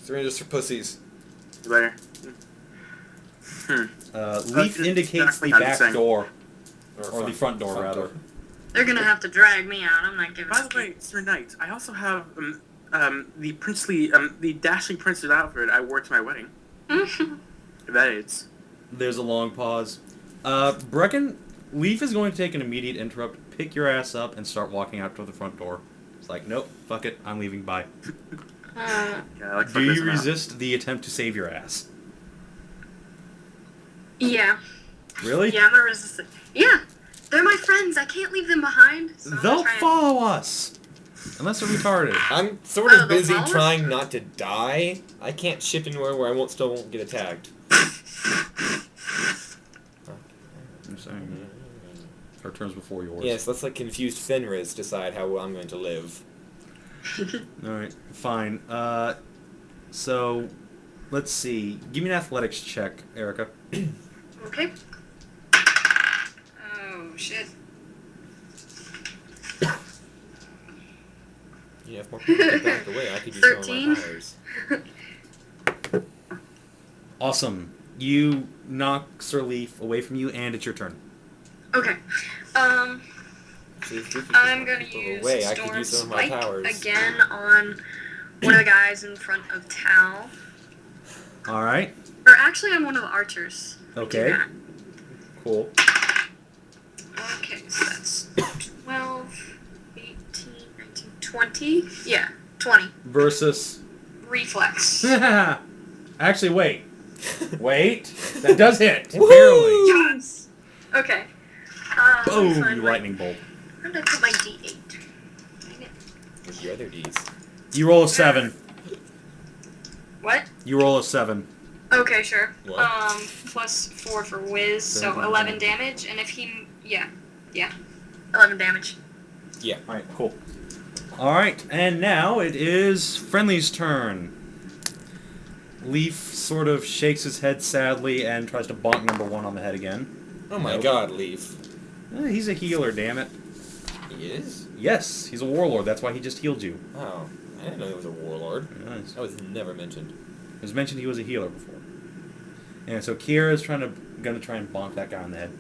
Syringes for pussies. Better. Leaf indicates the back door. Or the front door, rather. They're gonna have to drag me out. I'm not giving. By the way, Sir Knight, I also have the princely, the dashing prince's outfit I wore to my wedding. If that aids. There's a long pause. Brecken, Leaf is going to take an immediate interrupt, pick your ass up, and start walking out to the front door. It's like, nope, fuck it, I'm leaving, bye. Yeah, Do you resist the attempt to save your ass? Yeah. Really? Yeah, I'm gonna resist it. Yeah, they're my friends. I can't leave them behind. So They'll follow us. Unless they're retarded. I'm sort of busy follow us? trying not to die. I can't ship anywhere where I still won't get attacked. I'm saying. Her turns before yours. Yes, let's let confused Fenris decide how I'm going to live. Alright, fine. So, let's see. Give me an athletics check, Erica. Okay. Oh, shit. You have more people to back away. I could use 13. some of my powers. Awesome. You knock Sir Leaf away from you, and it's your turn. Okay. See, if we can I'm keep gonna people use away, I could Storm use some of my Spike powers. again on one of the guys in front of Tal. Alright. Or actually on one of the archers. Okay. Do that. Cool. Okay, so that's 12, 18, 19, 20. Yeah, 20. Versus... Reflex. Actually, wait. Wait. That does hit. Woo! Barely. Yes. Okay. Boom, find you my- lightning bolt. Where did I put my D8? Dang it. Where's your other Ds? You roll a 7. What? You roll a 7. Okay, sure. What? Plus 4 for whiz, so 11 11 damage, and if he... Yeah. 11 damage. Yeah. Alright, cool. Alright, and now it is Friendly's turn. Leaf sort of shakes his head sadly and tries to bonk number 1 on the head again. Oh my Nope. god, Leaf. He's a healer, damn it. He is? Yes, he's a warlord. That's why he just healed you. Oh, I didn't know he was a warlord. Nice. That was never mentioned. It was mentioned he was a healer before. And so Kiera's gonna try and bonk that guy on the head.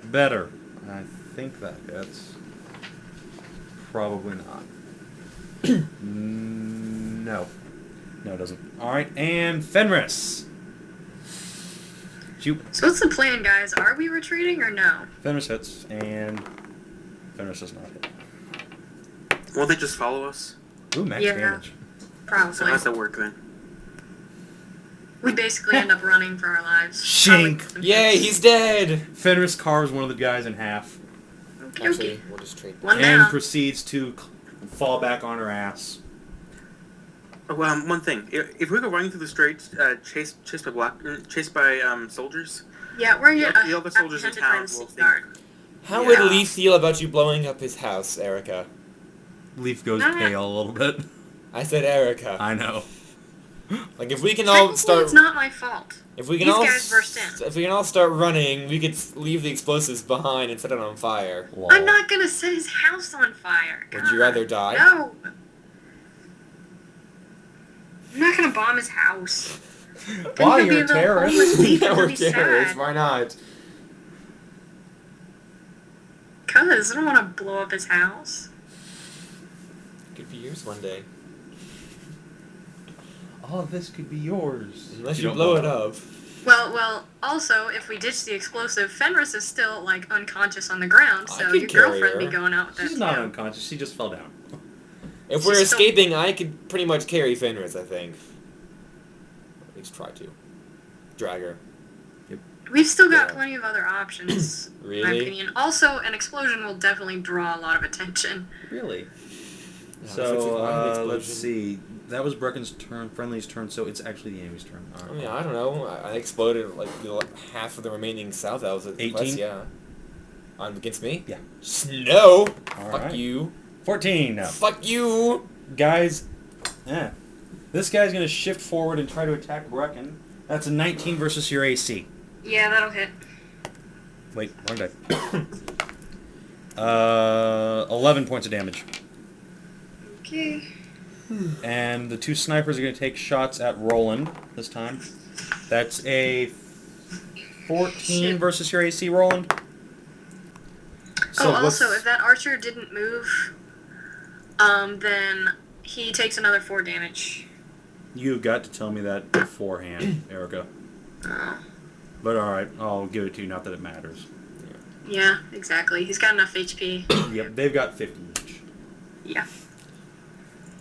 Better. I think that hits. Probably not. No. No, it doesn't. Alright, and Fenris. Shoot. So what's the plan, guys? Are we retreating or no? Fenris hits, and Fenris does not hit. Won't they just follow us? Ooh, max Yeah. damage. So Probably. how's that work then? We basically end up running for our lives. Shink. Probably- Yay, he's dead! Fenris carves one of the guys in half, Okay, Actually, okay. we'll just trade. One and down. proceeds to fall back on her ass. Oh, one thing. If we go running through the streets, chased by soldiers, Yeah, we're the other soldiers in apprehended by town the will city guard. How Yeah. would Leaf feel about you blowing up his house, Erica? Leaf goes Nah. pale a little bit. I said Erica. I know. Like, if we can all Technically, start... it's not my fault. If we can These all... guys burst in. If we can all start running, we could leave the explosives behind and set it on fire. Lol. I'm not gonna set his house on fire. Would you God, rather die? No. I'm not gonna bomb his house. Why? Then he'll be You're a the terrorist. homeless thief Yeah, and we're he'll be terrorists. sad. Why not? Cause I don't want to blow up his house. Could be yours one day. All of this could be yours. Unless you don't blow want it up. Well. Also, if we ditch the explosive, Fenris is still like unconscious on the ground, I so could your carry girlfriend be her. going out with She's that not too. unconscious. She just fell down. If She's we're still- escaping, I could pretty much carry Fenris, I think. At least try to. Drag her. We've still got Yeah. plenty of other options, in my Really? opinion. Also, an explosion will definitely draw a lot of attention. Really? Yeah, So, let's see. That was Brecken's turn, Friendly's turn, so it's actually the enemy's turn. I mean, I don't know. I exploded like half of the remaining South Elves. 18? Yeah. Against me? Yeah. No! All Fuck right. you. 14 now. Fuck you! Guys, this guy's going to shift forward and try to attack Brecken. That's a 19 versus your AC. Yeah, that'll hit. Wait, wrong die. 11 points of damage. Okay. And the two snipers are going to take shots at Rowland this time. That's a 14 versus your AC, Rowland. So also, if that archer didn't move, then he takes another 4 damage. You got to tell me that beforehand, Erica. Oh. But alright, I'll give it to you, not that it matters. Yeah, exactly. He's got enough HP. Yep, they've got 50 each. Yeah.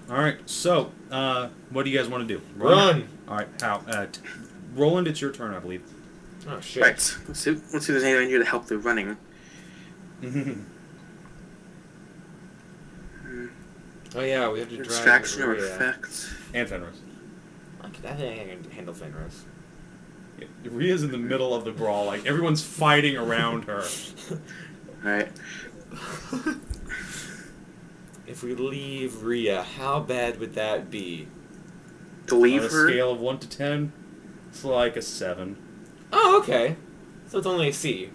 Alright, so, what do you guys want to do? Run! Alright, how? Rowland, it's your turn, I believe. Oh, shit. Right. Let's see if there's anything here to help the running. Oh yeah, we have to drive. Distraction or Rhea. effect. And Fenris. I think I can handle Fenris. Yeah, Rhea's in the middle of the brawl, like, everyone's fighting around her. Alright. If we leave Rhea, how bad would that be? To leave On a her? scale of 1 to 10, it's like a 7. Oh, okay. So it's only a C.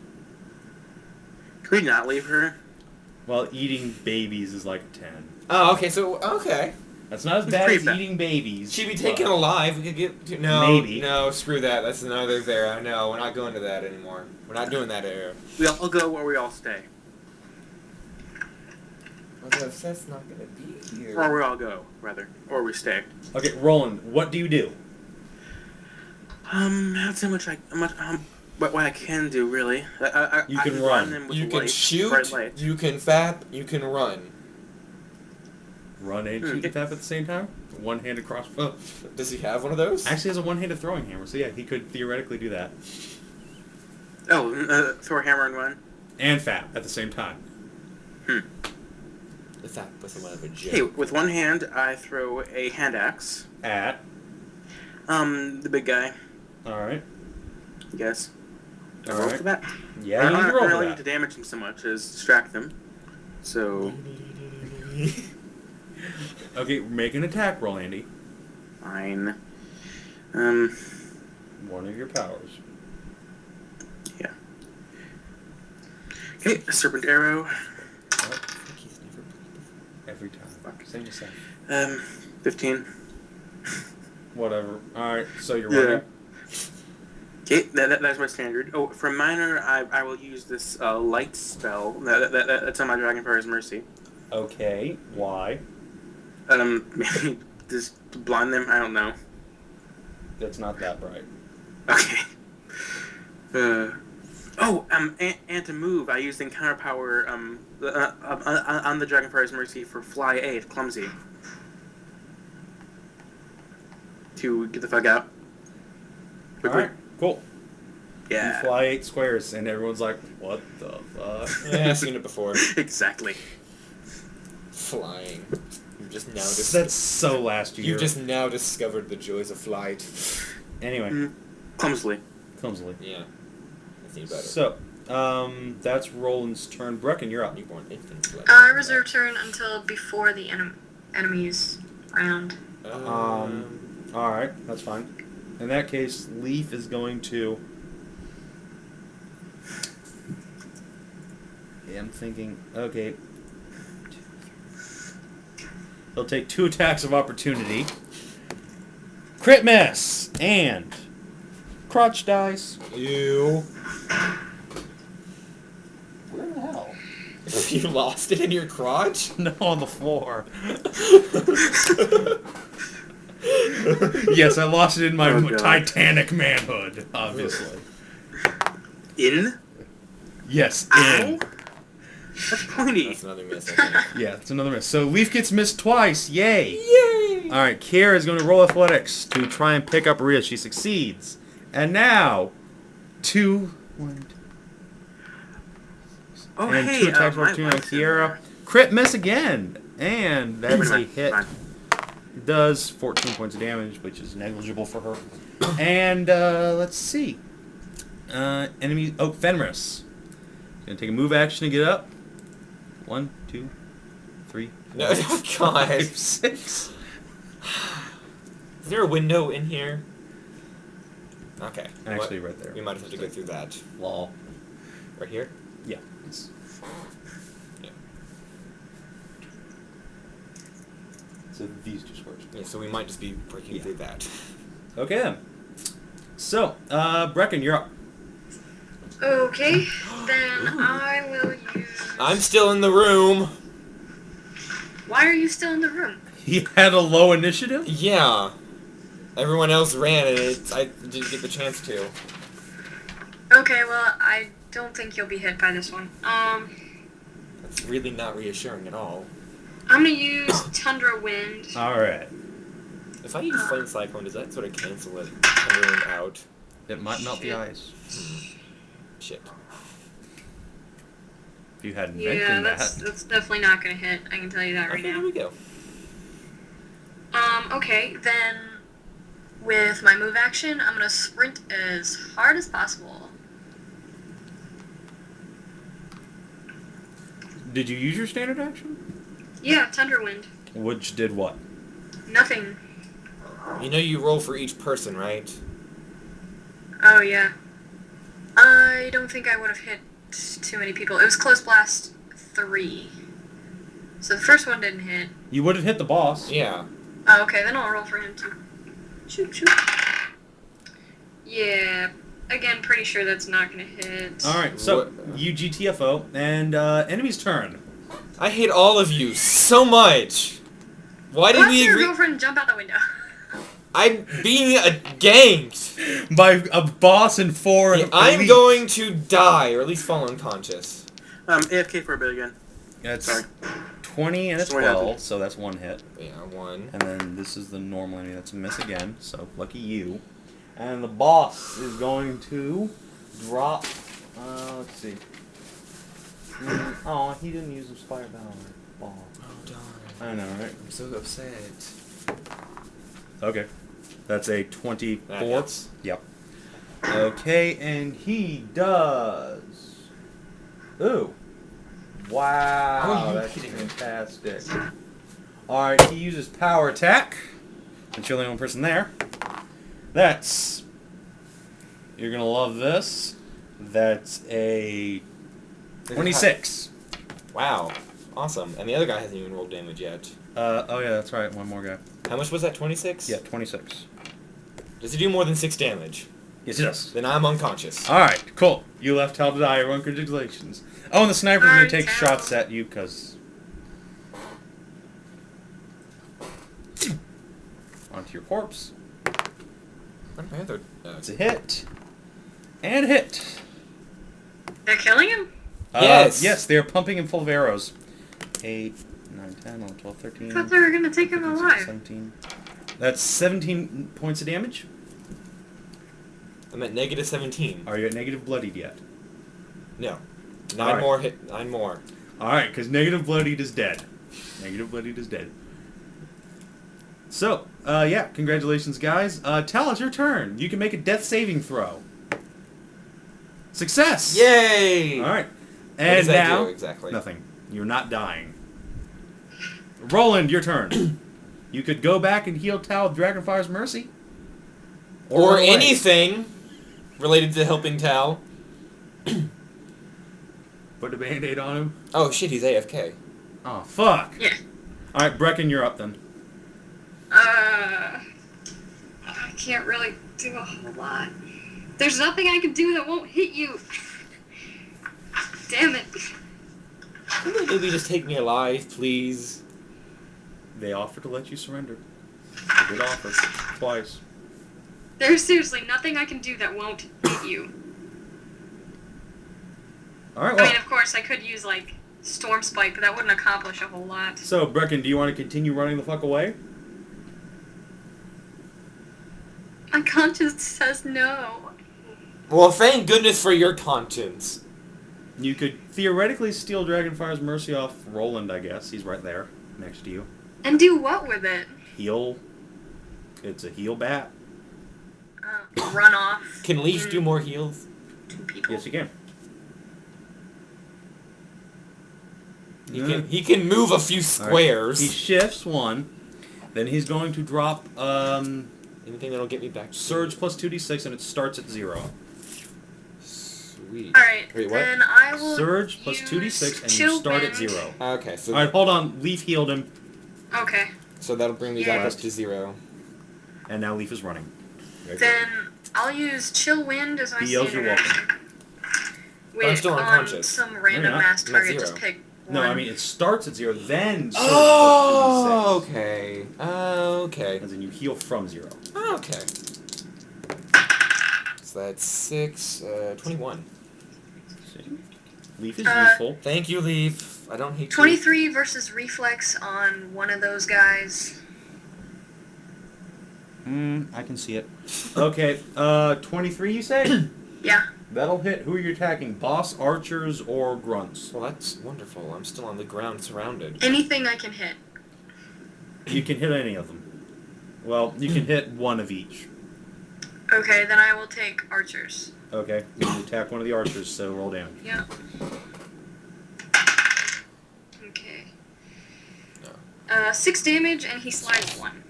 Can we not leave her? While eating babies is like a 10. Oh, okay, so, okay. That's not as It's bad pretty as bad. eating babies. She'd be taken alive. We could get to, no, Maybe. no, screw that. That's another there. No, we're not going to that anymore. We're not doing that era. We all go where we all stay. Although Seth's not gonna be here. Or we all go, rather. Or we stay. Okay, Rowland, what do you do? Not so much what I can do, really. I You can I run. them with You can lights, shoot. bright lights. You can fap. You can run. Run and shoot and tap at the same time? One-handed crossbow. Does he have one of those? Actually has a one-handed throwing hammer, so yeah, he could theoretically do that. Oh, throw a hammer and run? And fap at the same time. The fap was somewhat of a joke. Hey, with one hand, I throw a hand axe. At? The big guy, Alright. I guess. I roll Alright. for that? Yeah, I you don't need to roll really for need to that. damage them so much as distract them. So, Okay, make an attack roll, Andy. fine. One of your powers. Yeah. Okay, a serpent arrow. Oh, every time. Same as that. 15. Whatever. Alright, so you're Yeah. running. Okay, that's my standard. Oh, for minor, I will use this light spell. That's on my Dragonfire's Mercy. Okay, why? Maybe just to blind them. I don't know. That's not that bright. Okay. And to move, I use the encounter power on the Dragonfire's Mercy for Fly 8, Clumsy. To get the fuck out. Quickly. Alright, cool. Yeah. You fly 8 squares, and everyone's like, what the fuck? Yeah, I've seen it before. Exactly. Flying. You've just now That's so last year. You've just now discovered the joys of flight. Anyway. Clumsily. Clumsily. Yeah. I think better. So, that's Roland's turn. Brecken, you're up. Newborn infant flight. I reserve turn until before the enemy's round. Alright, that's fine. In that case, Leaf is going to... Yeah, I'm thinking, okay. He'll take 2 attacks of opportunity. Crit miss! And... crotch dice. Ew. Where the hell? You lost it in your crotch? No, on the floor. Yes, I lost it in my Titanic manhood, obviously. In? Yes, Ow? in. That's pointy. That's another miss, I think. Yeah, it's another miss. So Leaf gets missed twice. Yay! Yay! Alright, Kiera is going to roll athletics to try and pick up Rhea. She succeeds. And now, 2... 1, Oh, and hey, 2 attacks of my opportunity on wife's in Kiera. there. Crit miss again! And that's a Fine, hit. fine. It does 14 points of damage, which is negligible for her. And, let's see. Enemy... Oh, Fenris. Gonna take a move action to get up. 1, 2, 3, 4, No, oh, God. 5, 6. Is there a window in here? Okay. Actually, right there. We might have to go through that. Lol. Right here? Yeah. It's... Yeah. So these two squares. Yeah, so we might just be breaking through that. Okay then. So, Brecken, you're up. Okay, then I will use... I'm still in the room. Why are you still in the room? He had a low initiative? Yeah. Everyone else ran and I didn't get the chance to. Okay, well, I don't think you'll be hit by this one. That's really not reassuring at all. I'm gonna use Tundra Wind. Alright. If I use Flame Cyclone, does that sort of cancel it Thundering out? It might melt the Shit. ice. Shit. If you hadn't Yeah, mentioned that's definitely not gonna hit. I can tell you that right Okay, now. there we go. Okay, then with my move action, I'm gonna sprint as hard as possible. Did you use your standard action? Yeah, Tundra Wind. Which did what? Nothing. You know you roll for each person, right? Oh, yeah. I don't think I would have hit too many people. It was Close Blast 3. So the first one didn't hit. You would have hit the boss. Yeah. Oh, okay, then I'll roll for him too. Shoot, shoot. Yeah, again, pretty sure that's not gonna hit. Alright, so you GTFO, and enemy's turn. I hate all of you so much. Why did Watch we your agree? girlfriend jump out the window. I'm being ganked. By a boss and 4 Yeah, I'm elites. going to die, or at least fall unconscious. AFK for a bit again. That's Sorry. 20 and a Sorry, 12, happened. so that's one hit. Yeah, one. And then this is the normal enemy, that's a miss again, so lucky you. And the boss is going to drop, let's see. Oh, he didn't use his fire ball. Oh, darn. I know, right? I'm so upset. Okay. That's a 24. That hits. Yep. Okay, and he does. Ooh. Wow, Are you that's kidding me? fantastic. Alright, he uses power attack. Since you're the only person there. That's... You're gonna love this. That's a 26. Wow. Awesome. And the other guy hasn't even rolled damage yet. Oh yeah, that's right. One more guy. How much was that, 26? Yeah, 26. Does he do more than 6 damage? Yes, it does. Then I'm unconscious. Alright, cool. You left hell to die. Everyone, congratulations. Oh, and the sniper's gonna Alright, take Tal. shots at you, because... Onto your corpse. Black Panther. It's a hit. And a hit. They're killing him? Yes. Yes, they're pumping him full of arrows. 8, 9, 10, 11, 12, 13... I thought they were gonna take him 15, 16, alive. 17. That's 17 points of damage. I'm at negative 17. Are you at negative bloodied yet? No. Alright. 9 more hit. 9 more. Alright, because negative bloodied is dead. Negative bloodied is dead. So, yeah, congratulations, guys. Tal, it's your turn. You can make a death saving throw. Success! Yay! Alright. What does And that now... do exactly? Nothing. You're not dying. Roland, your turn. You could go back and heal Tal with Dragonfire's Mercy. Or run away. anything related to helping Tal. Put a band-aid on him. Oh shit, he's AFK. Oh, fuck. Yeah. Alright, Brecken, you're up then. I can't really do a whole lot. There's nothing I can do that won't hit you. Damn it. Couldn't maybe just take me alive, please? They offered to let you surrender. Good offer. Twice. There's seriously nothing I can do that won't hit you. Alright, I well. mean, of course, I could use, like, Storm Spike, but that wouldn't accomplish a whole lot. So, Brecken, do you want to continue running the fuck away? My conscience says no. Well, thank goodness for your conscience. You could theoretically steal Dragonfire's Mercy off Rowland, I guess. He's right there, next to you. And do what with it? Heal. It's a heal bat. Run off. Can Leaf do more heals? 2 people. Yes, you can. He can move a few squares. He shifts 1. Then he's going to drop Anything that'll get me back to Surge plus 2d6, and it starts at 0. Sweet. Alright, Wait, what? then I will Surge plus use 2d6, and you Chill start at Wind. 0. Okay, so Alright, hold on. Leaf healed him. Okay. So that'll bring me back up to 0. And now Leaf is running. Then I'll use Chill Wind as my He yells, "You're standard welcome." action. I'm still on unconscious. some random not. mass I'm at target, 0. just pick one. No, I mean, it starts at 0, then... Oh, okay. Okay. As in, you heal from 0. Okay. So that's 6, 21. Leaf is useful. Thank you, Leaf. I don't hate 23 versus Reflex on one of those guys. I can see it. Okay, 23 you say? Yeah. That'll hit. Who are you attacking? Boss, archers, or grunts? Well, that's wonderful. I'm still on the ground surrounded. Anything I can hit. You can hit any of them. Well, you can hit one of each. Okay, then I will take archers. Okay, you can attack one of the archers, so roll damage. Yeah. Okay. No. 6 damage, and he slides 1.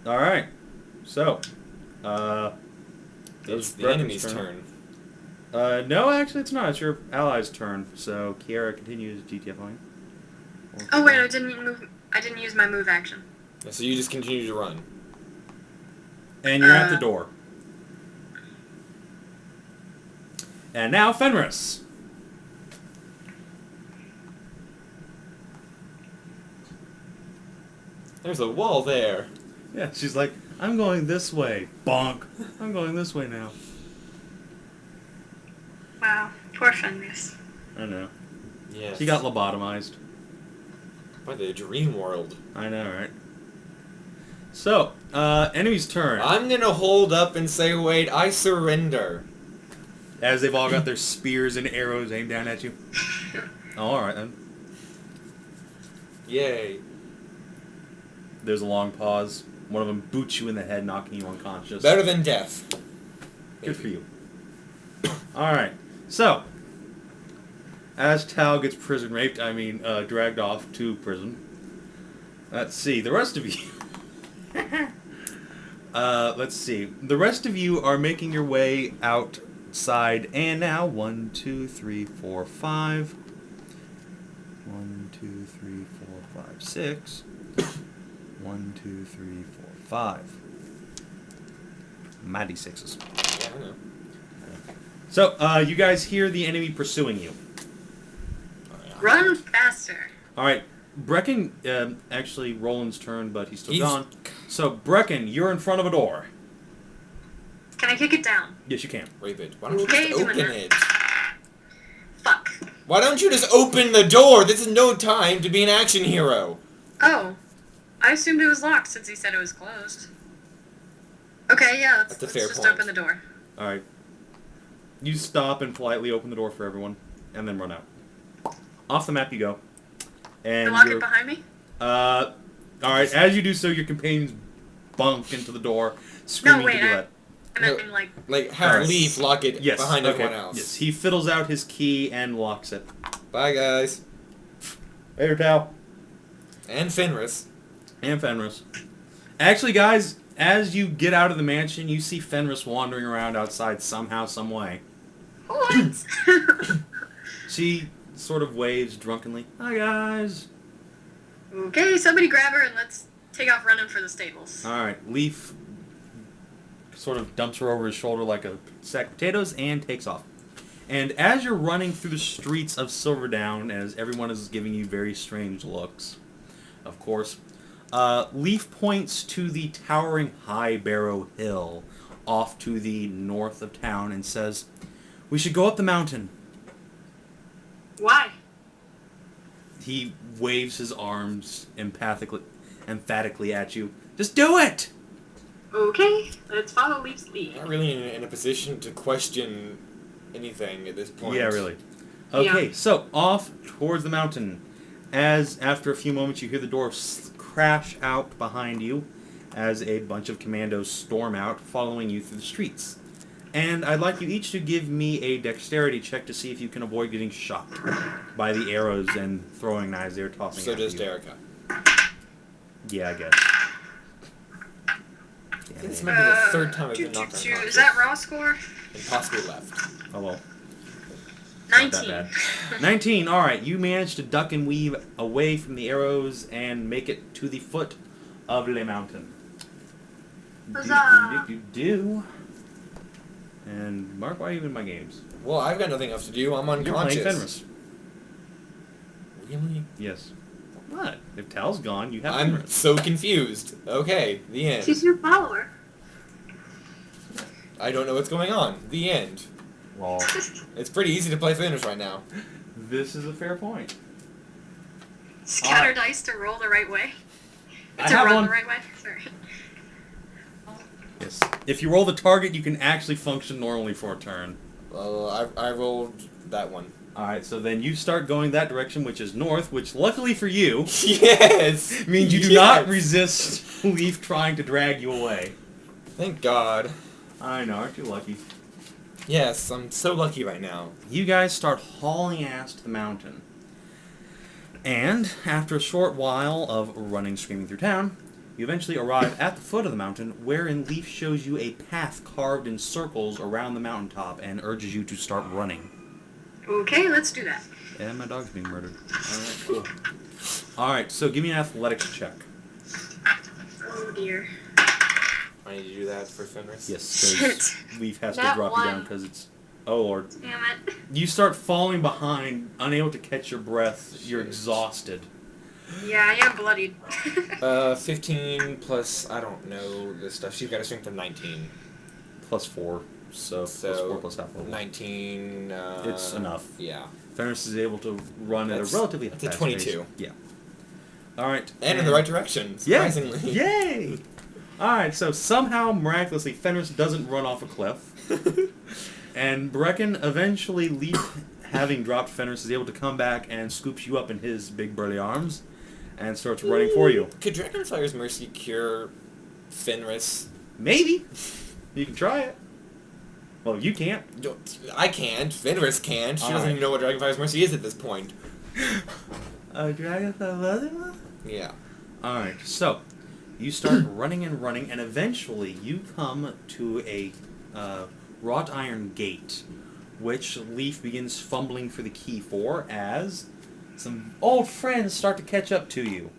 Alright. So, It's the Brecken's enemy's turn. No, actually it's not. It's your ally's turn. So, Kiera continues GTFing. Oh wait, I didn't use my move action. Yeah, so you just continue to run. And you're at the door. And now, Fenris. There's a wall there. Yeah, she's like, I'm going this way. Bonk. I'm going this way now. Wow, poor Fenris. I know. Yes. She got lobotomized. By the dream world. I know, right? So, enemy's turn. I'm gonna hold up and say, wait, I surrender. As they've all got their spears and arrows aimed down at you. Oh, alright then. Yay. There's a long pause. One of them boots you in the head, knocking you unconscious. Better than death. Good for you. Alright, so. As Tal gets dragged off to prison. Let's see, the rest of you... let's see. The rest of you are making your way outside, and now 1, 2, 3, 4, 5. 1, 2, 3, 4, 5, 6. 1, 2, 3, 4, 5. Mighty sixes. Yeah, I know. So, you guys hear the enemy pursuing you. Run faster. Alright, Brecken, actually Roland's turn, but he's still gone. So, Brecken, you're in front of a door. Can I kick it down? Yes, you can. Rabbit, why don't you Okay, just open doing it? Fuck. Why don't you just open the door? This is no time to be an action hero. Oh. I assumed it was locked since he said it was closed. Okay, yeah, let's That's a fair just point. open the door. Alright. You stop and politely open the door for everyone, and then run out. Off the map you go. And lock it behind me? Alright, as you do so, your companions bunk into the door, screaming No, wait, to be let. I meant like... Like, have Alright. Leaf lock it Yes, behind okay. everyone else. Yes, he fiddles out his key and locks it. Bye, guys. Later, Tal. And Fenris. And Fenris. Actually, guys, as you get out of the mansion, you see Fenris wandering around outside somehow, some way. What? She sort of waves drunkenly. Hi, guys. Okay, somebody grab her and let's take off running for the stables. Alright, Leaf sort of dumps her over his shoulder like a sack of potatoes and takes off. And as you're running through the streets of Silverdown, as everyone is giving you very strange looks, of course, Leaf points to the towering High Barrow Hill off to the north of town and says, "We should go up the mountain." Why? He waves his arms emphatically at you. Just do it! Okay, let's follow Leaf's lead. Not really in a position to question anything at this point. Yeah, really. Okay, Yeah. so off towards the mountain. As after a few moments you hear the door crash out behind you as a bunch of commandos storm out, following you through the streets. And I'd like you each to give me a dexterity check to see if you can avoid getting shot by the arrows and throwing knives they're tossing So at does you. Derica. Yeah, I guess. I think this might be the third time I've been knocked Is unconscious. that raw score? And possibly left. Oh well. not that bad. 19. All right, you managed to duck and weave away from the arrows and make it to the foot of the mountain. Huzzah! Do. And Mark, why are you in my games? Well, I've got nothing else to do. I'm You're playing unconscious. Fenris. Really? Yes. What? If Tal's gone, you have I'm Fenris. so confused. Okay, the end. She's your follower. I don't know what's going on. The end. Well, It's pretty easy to play Fenris right now. this is a fair point. Scatter dice to roll the right way. I To have run one. the right way. Sorry. Yes. If you roll the target, you can actually function normally for a turn. Well, I rolled that one. Alright, so then you start going that direction, which is north, which luckily for you, Yes! means you do not resist Leaf trying to drag you away. Thank God. I know, aren't you lucky? Yes, I'm so lucky right now. You guys start hauling ass to the mountain. And, after a short while of running screaming through town, you eventually arrive at the foot of the mountain, wherein Leaf shows you a path carved in circles around the mountaintop and urges you to start running. Okay, let's do that. And my dog's being murdered. Alright, cool. Alright, so give me an athletics check. Oh dear. I need to do that for Fenris? Yes, because Leaf has to That drop you down one. because it's... Oh, Lord. Damn it. You start falling behind, unable to catch your breath. You're exhausted. Yeah, I am bloodied. 15 plus, I don't know this stuff. She's got a strength of 19. Plus 4. So plus 4 plus half level. 19, It's enough. Yeah. Fenris is able to run at a relatively That's a fast 22. pace. Yeah. Alright. And in the right direction, surprisingly. Yeah. Yay! Alright, so somehow, miraculously, Fenris doesn't run off a cliff. And Brecken eventually, having dropped Fenris, is able to come back and scoops you up in his big burly arms and starts running for you. Could Dragonfire's Mercy cure Fenris? Maybe. You can try it. Well, you can't. I can't. Fenris can't. She doesn't Alright. even know what Dragonfire's Mercy is at this point. Dragonfire Brotherhood? Yeah. Alright, so you start running, and eventually you come to a wrought iron gate, which Leaf begins fumbling for the key for as some old friends start to catch up to you.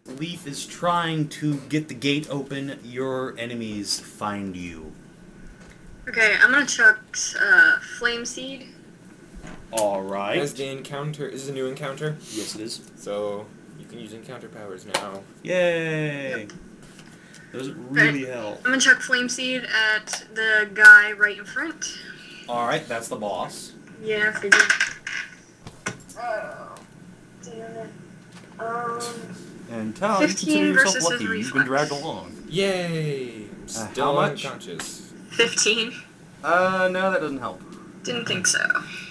Leaf is trying to get the gate open. Your enemies find you. Okay, I'm gonna chuck Flame Seed. Alright. As the encounter is a new encounter, Yes, it is. so you can use encounter powers now. Yay! Yep. Those really help. I'm gonna chuck Flame Seed at the guy right in front. Alright, that's the boss. Yeah, I figured. Oh, damn it. And Tal, 15 you consider yourself versus lucky. his You've been reflex. dragged along. Yay! I'm still how much? unconscious. 15. No, that doesn't help. Didn't think so.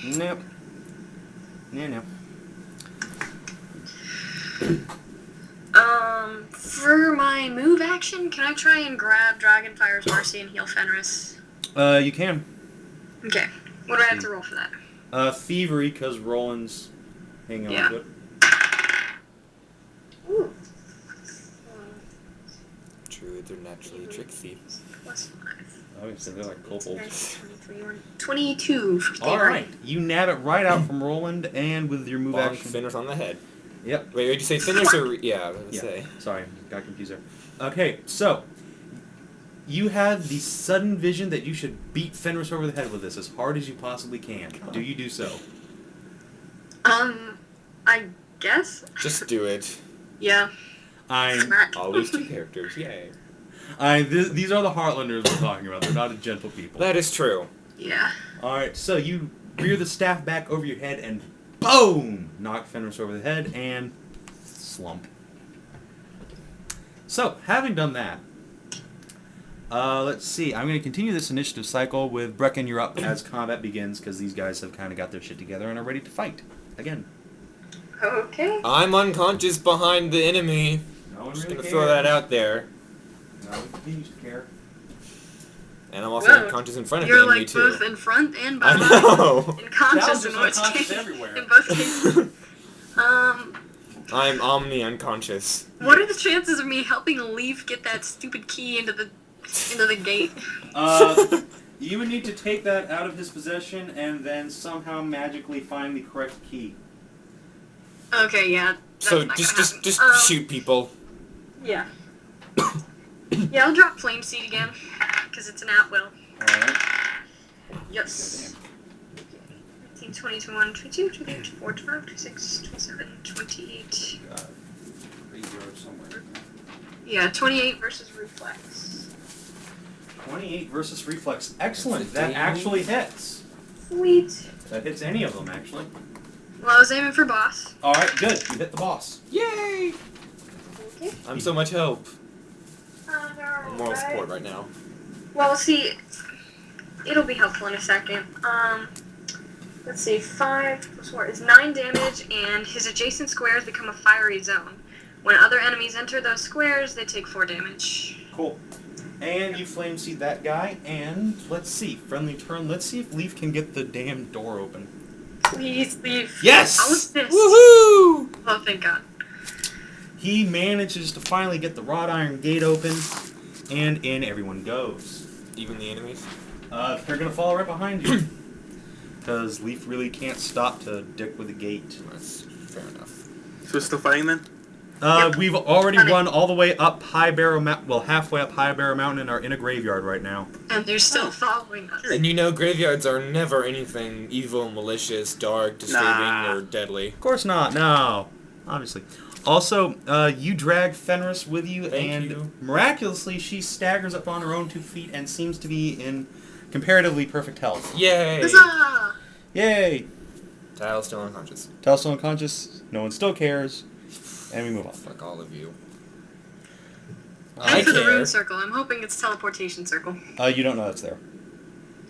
Nope. No. For my move action, can I try and grab Dragonfire's Mercy and heal Fenris? You can. Okay. What do I have to roll for that? Thievery, because Roland's hanging on Yeah. to it. Ooh. Druids are naturally trick thieves. Plus 5. Obviously, they're like kobolds. 22 for thievery. Alright, you nab it right out from Roland, and with your move Bonk action... Fenris on the head. Yep. Wait, did you say Fenris or... Yeah, I was gonna Yeah. say. Sorry, got confused there. Okay, so... You have the sudden vision that you should beat Fenris over the head with this as hard as you possibly can. Do you do so? I guess? Just do it. Yeah. Smack. I'll lose 2 characters. Yay. These are the Heartlanders we're talking about. They're not a gentle people. That is true. Yeah. Alright, so you rear the staff back over your head and boom! Knock Fenris over the head and slump. So, having done that, let's see. I'm going to continue this initiative cycle with Brecken. You're up as combat begins because these guys have kind of got their shit together and are ready to fight. Again. Okay. I'm unconscious behind the enemy. No one Just really gonna cares. throw that out there. No one continues to care. And I'm also Whoa. unconscious in front of You're the enemy, like too. both in front and I behind. know! And conscious in Tal's which unconscious case. everywhere. In both cases. I'm omni-unconscious. What are the chances of me helping Leaf get that stupid key into the gate? You would need to take that out of his possession and then somehow magically find the correct key. Okay, yeah. That's So not just gonna just happen. just shoot people. Yeah. Yeah, I'll drop Flame Seed again, because it's an at-will. Alright. Yes. 19, 20, 21, 22, 23, 24, 25, 26, 27, 28. Graveyard somewhere. Yeah, 28 versus Reflex. 28 versus Reflex. Excellent. That's a That actually hits. Sweet. That hits any of them, actually. Well, I was aiming for boss. Alright, good. You hit the boss. Yay! Okay. I'm so much help. No, Moral support right now. Well, see, it'll be helpful in a second. Let's see, 5 plus 4 is 9 damage, and his adjacent squares become a fiery zone. When other enemies enter those squares, they take 4 damage. Cool. And you flame seed that guy, and let's see. Friendly turn. Let's see if Leaf can get the damn door open. Please, Leaf. Yes! How was this? Woohoo! Oh, thank God. He manages to finally get the wrought iron gate open, and in everyone goes. Even the enemies? They're gonna follow right behind you. Because Leaf really can't stop to dick with the gate. That's fair enough. So we're still fighting then? Yep. We've already Funny. run all the way up High Barrow Mountain, well, halfway up High Barrow Mountain and are in a graveyard right now. And they're still following us. And you know graveyards are never anything evil, malicious, dark, disturbing, Nah. or deadly. Of course not, no. Obviously. Also, you drag Fenris with you, Thank and you. miraculously she staggers up on her own 2 feet and seems to be in comparatively perfect health. Yay! Huzzah! Yay! Tyle's still unconscious. Tell still unconscious, no one still cares, and we move on. Fuck all of you. And I for the care. rune circle, I'm hoping it's teleportation circle. You don't know that's there.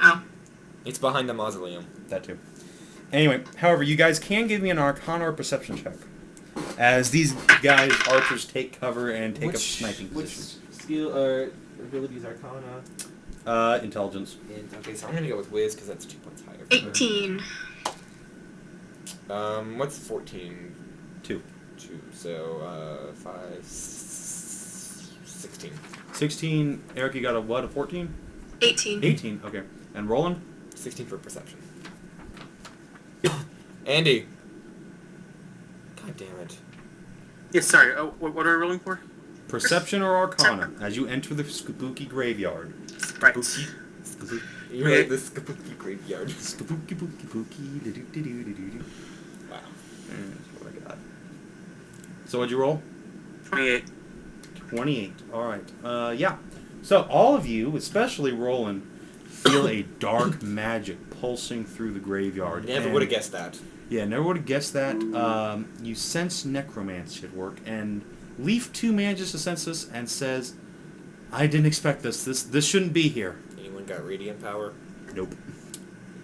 Oh. It's behind the mausoleum. That too. Anyway, however, you guys can give me an Arcana or Perception check. As these guys, archers, take cover and take up sniping positions. skill or abilities Arcana? Intelligence. Okay, so I'm gonna go with Wiz because that's 2 points higher. 18. What's 14? 2. 2. So 5, 16. 16. Eric, you got a what? A 14? 18. 18. Okay. And Roland? 16 for perception. Andy. God damn it. Yes, sorry. Oh, what are we rolling for? Perception or Arcana as you enter the spooky graveyard. Right. Spooky. You're like the spooky graveyard. Spooky, spooky, spooky. Wow. That's what I got. So what'd you roll? 28. 28. Alright. Yeah. So all of you, especially Roland, feel a dark magic pulsing through the graveyard. Never and- would have guessed that. Yeah, never would have guessed that. You sense necromancy at work, and Leaf 2 manages to sense this and says, I didn't expect this. This shouldn't be here. Anyone got radiant power? Nope.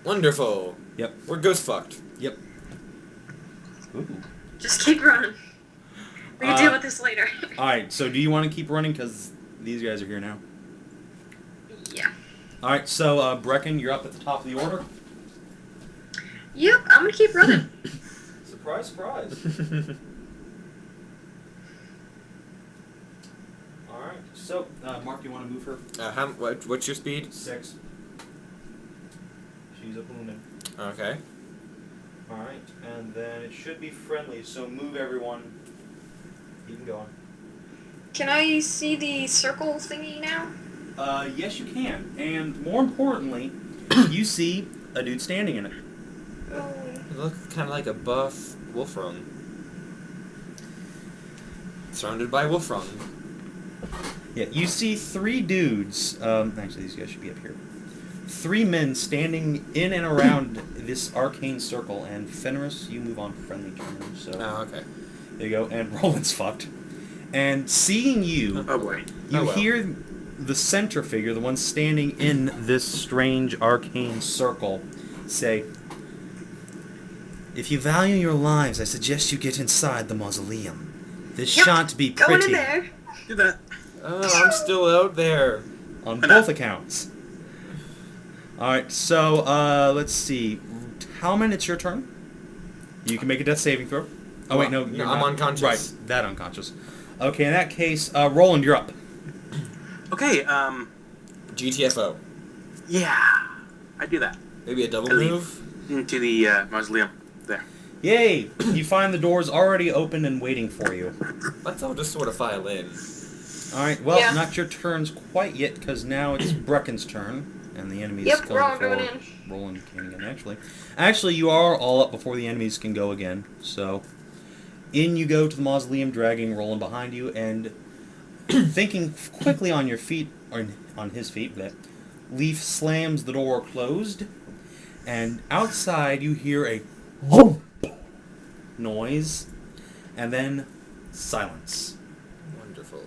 Wonderful. Yep. We're ghost fucked. Yep. Ooh. Just keep running. We can deal with this later. Alright, so do you want to keep running? Because these guys are here now. Yeah. Alright, so Brecken, you're up at the top of the order. Yep, I'm gonna keep running. Surprise, surprise. Alright, so, Mark, you want to move her? What's your speed? 6. She's a booming. Okay. Alright, and then it should be friendly, so move everyone. Keep going. Can I see the circle thingy now? Yes you can, and more importantly, you see a dude standing in it. Oh. You look kind of like a buff Wolfong. Surrounded by Wolfong. Yeah, you see 3 dudes, actually these guys should be up here. 3 men standing in and around this arcane circle, and Fenris, you move on friendly terms, so... Oh, okay. There you go, and Roland's fucked. And seeing you, Oh boy. you Oh, well. hear the center figure, the one standing in this strange arcane circle, say, If you value your lives, I suggest you get inside the mausoleum. This Yep, shan't be Going pretty. in there. Do that. Oh, I'm still out there. On both accounts. Alright, so, let's see. Talmen, it's your turn. You can make a death saving throw. Oh, wait, no, you're I'm not. unconscious. Right, that unconscious. Okay, in that case, Roland, you're up. Okay, GTFO. Yeah, I do that. Maybe a double I leave. move? Into the mausoleum. There. Yay! You find the doors already open and waiting for you. Let's all just sort of file in. Alright, well, Yeah. not your turns quite yet, because now it's Brecken's turn. And the enemies Yep, we're all going going in. Rowland came again, actually. Actually, you are all up before the enemies can go again. So, in you go to the mausoleum, dragging Rowland behind you, and thinking quickly on your feet, or on his feet, that Leaf slams the door closed, and outside you hear a noise, and then silence. Wonderful.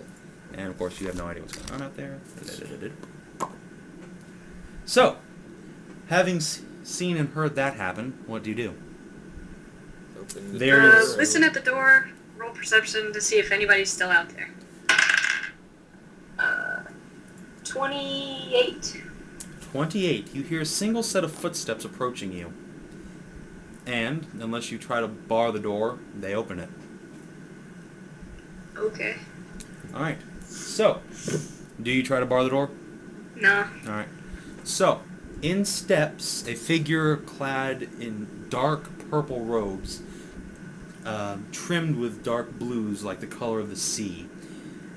And of course, you have no idea what's going on out there. So, having seen and heard that happen, what do you do? Open the There door. it is. Listen at the door. Roll perception to see if anybody's still out there. 28. 28. You hear a single set of footsteps approaching you. And, unless you try to bar the door, they open it. Okay. Alright. So, do you try to bar the door? No. Alright. So, in steps a figure clad in dark purple robes, trimmed with dark blues like the color of the sea.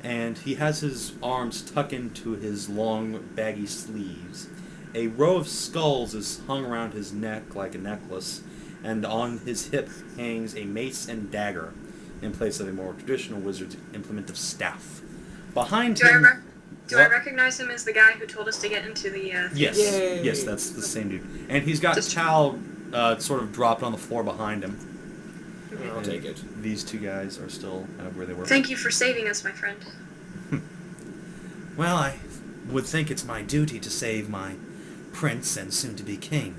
And he has his arms tucked into his long, baggy sleeves. A row of skulls is hung around his neck like a necklace, and on his hip hangs a mace and dagger, in place of a more traditional wizard's implement of staff. Behind Do him... I recognize him as the guy who told us to get into the... Yes. Yay. Yes, that's the same dude. And he's got Just- Tal sort of dropped on the floor behind him. I'll And take it. These two guys are still kind of where they were. Thank you for saving us, my friend. Well, I would think it's my duty to save my prince and soon-to-be king.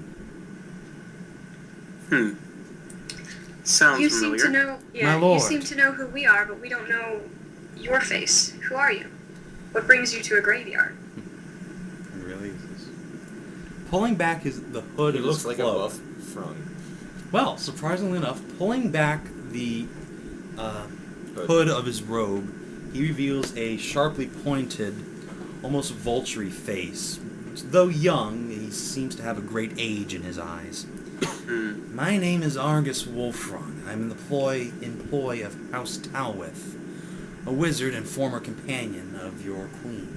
Sounds You familiar. seem to know... Yeah, My lord. you seem to know who we are, but we don't know your face. Who are you? What brings you to a graveyard? It really is. Pulling back the hood He of looks his like cloak. a buff front. Well, surprisingly enough, pulling back the hood of his robe, he reveals a sharply pointed, almost vulture-y face. Though young, he seems to have a great age in his eyes. My name is Argus Wolfong. I'm in the employ of House Talwith, a wizard and former companion of your queen.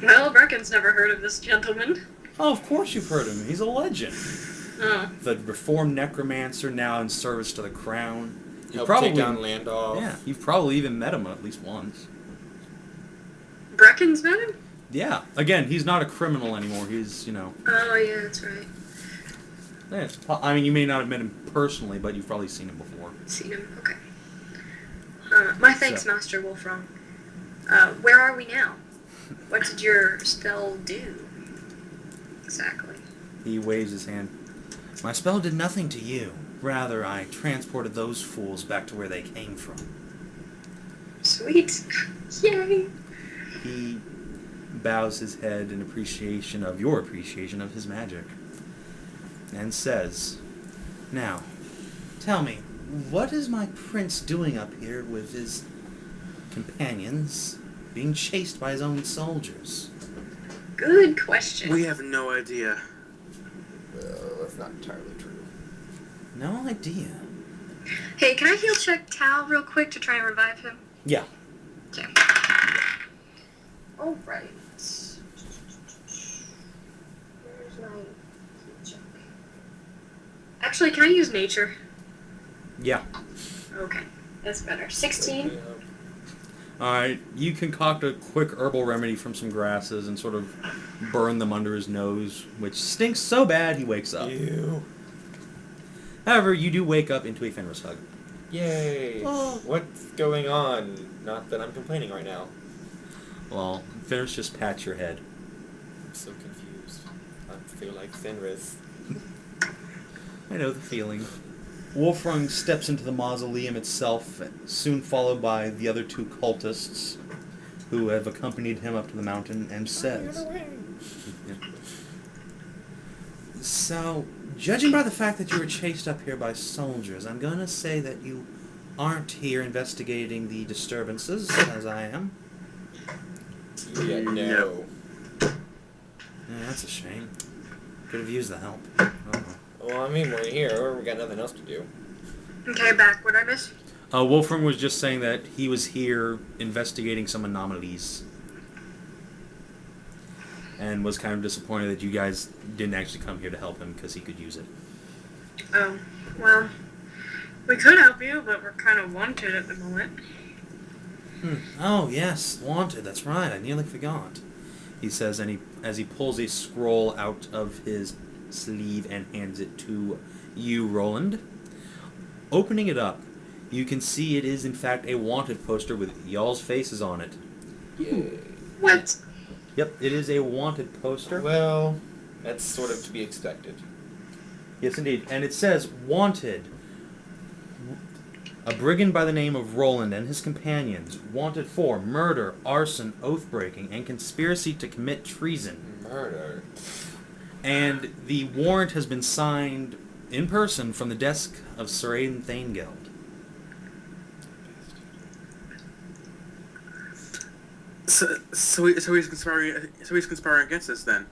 Well, Brecken's never heard of this gentleman. Oh, of course you've heard of him. He's a legend. Oh. The reformed necromancer now in service to the crown. Help take down Landolph. Yeah, you've probably even met him at least once. Brecken's met him? Yeah. Again, he's not a criminal anymore. He's, Oh, yeah, that's right. I mean, you may not have met him personally, but you've probably seen him before. Seen him? Okay. My thanks, So- Master Wolfong. Where are we now? What did your spell do? Exactly. He waves his hand. My spell did nothing to you. Rather, I transported those fools back to where they came from. Sweet. Yay. He bows his head in appreciation of your appreciation of his magic. And says, Now, tell me, what is my prince doing up here with his companions, being chased by his own soldiers? Good question. We have no idea. Well, that's not entirely true. No idea. Hey, can I heal check Tal real quick to try and revive him? Yeah. Okay. Alright. Where's my heal check? Actually, can I use nature? Yeah. Okay. That's better. 16. Alright, you concoct a quick herbal remedy from some grasses and sort of burn them under his nose, which stinks so bad he wakes up. Ew. However, you do wake up into a Fenris hug. Yay. Oh. What's going on? Not that I'm complaining right now. Well, Fenris just pats your head. I'm so confused. I feel like Fenris. I know the feeling. Wolfong steps into the mausoleum itself, soon followed by the other two cultists who have accompanied him up to the mountain, and says... So, judging by the fact that you were chased up here by soldiers, I'm going to say that you aren't here investigating the disturbances, as I am. Yeah, no. Yeah, that's a shame. Could have used the help. Oh. Well, I mean, we're here. We got nothing else to do. Okay, back. What'd I miss? Wolfram was just saying that he was here investigating some anomalies. And was kind of disappointed that you guys didn't actually come here to help him because he could use it. Oh, well, we could help you, but we're kind of wanted at the moment. Oh, yes, wanted. That's right. I nearly forgot. He says, and as he pulls a scroll out of his sleeve and hands it to you, Rowland. Opening it up, you can see it is in fact a wanted poster with y'all's faces on it. Yay. What? Yep, it is a wanted poster. Well, that's sort of to be expected. Yes, indeed. And it says, wanted. A brigand by the name of Rowland and his companions, wanted for murder, arson, oath-breaking, and conspiracy to commit treason. Murder. And the warrant has been signed in person from the desk of Sir Aidan Thanegeld. So he's conspiring against us then.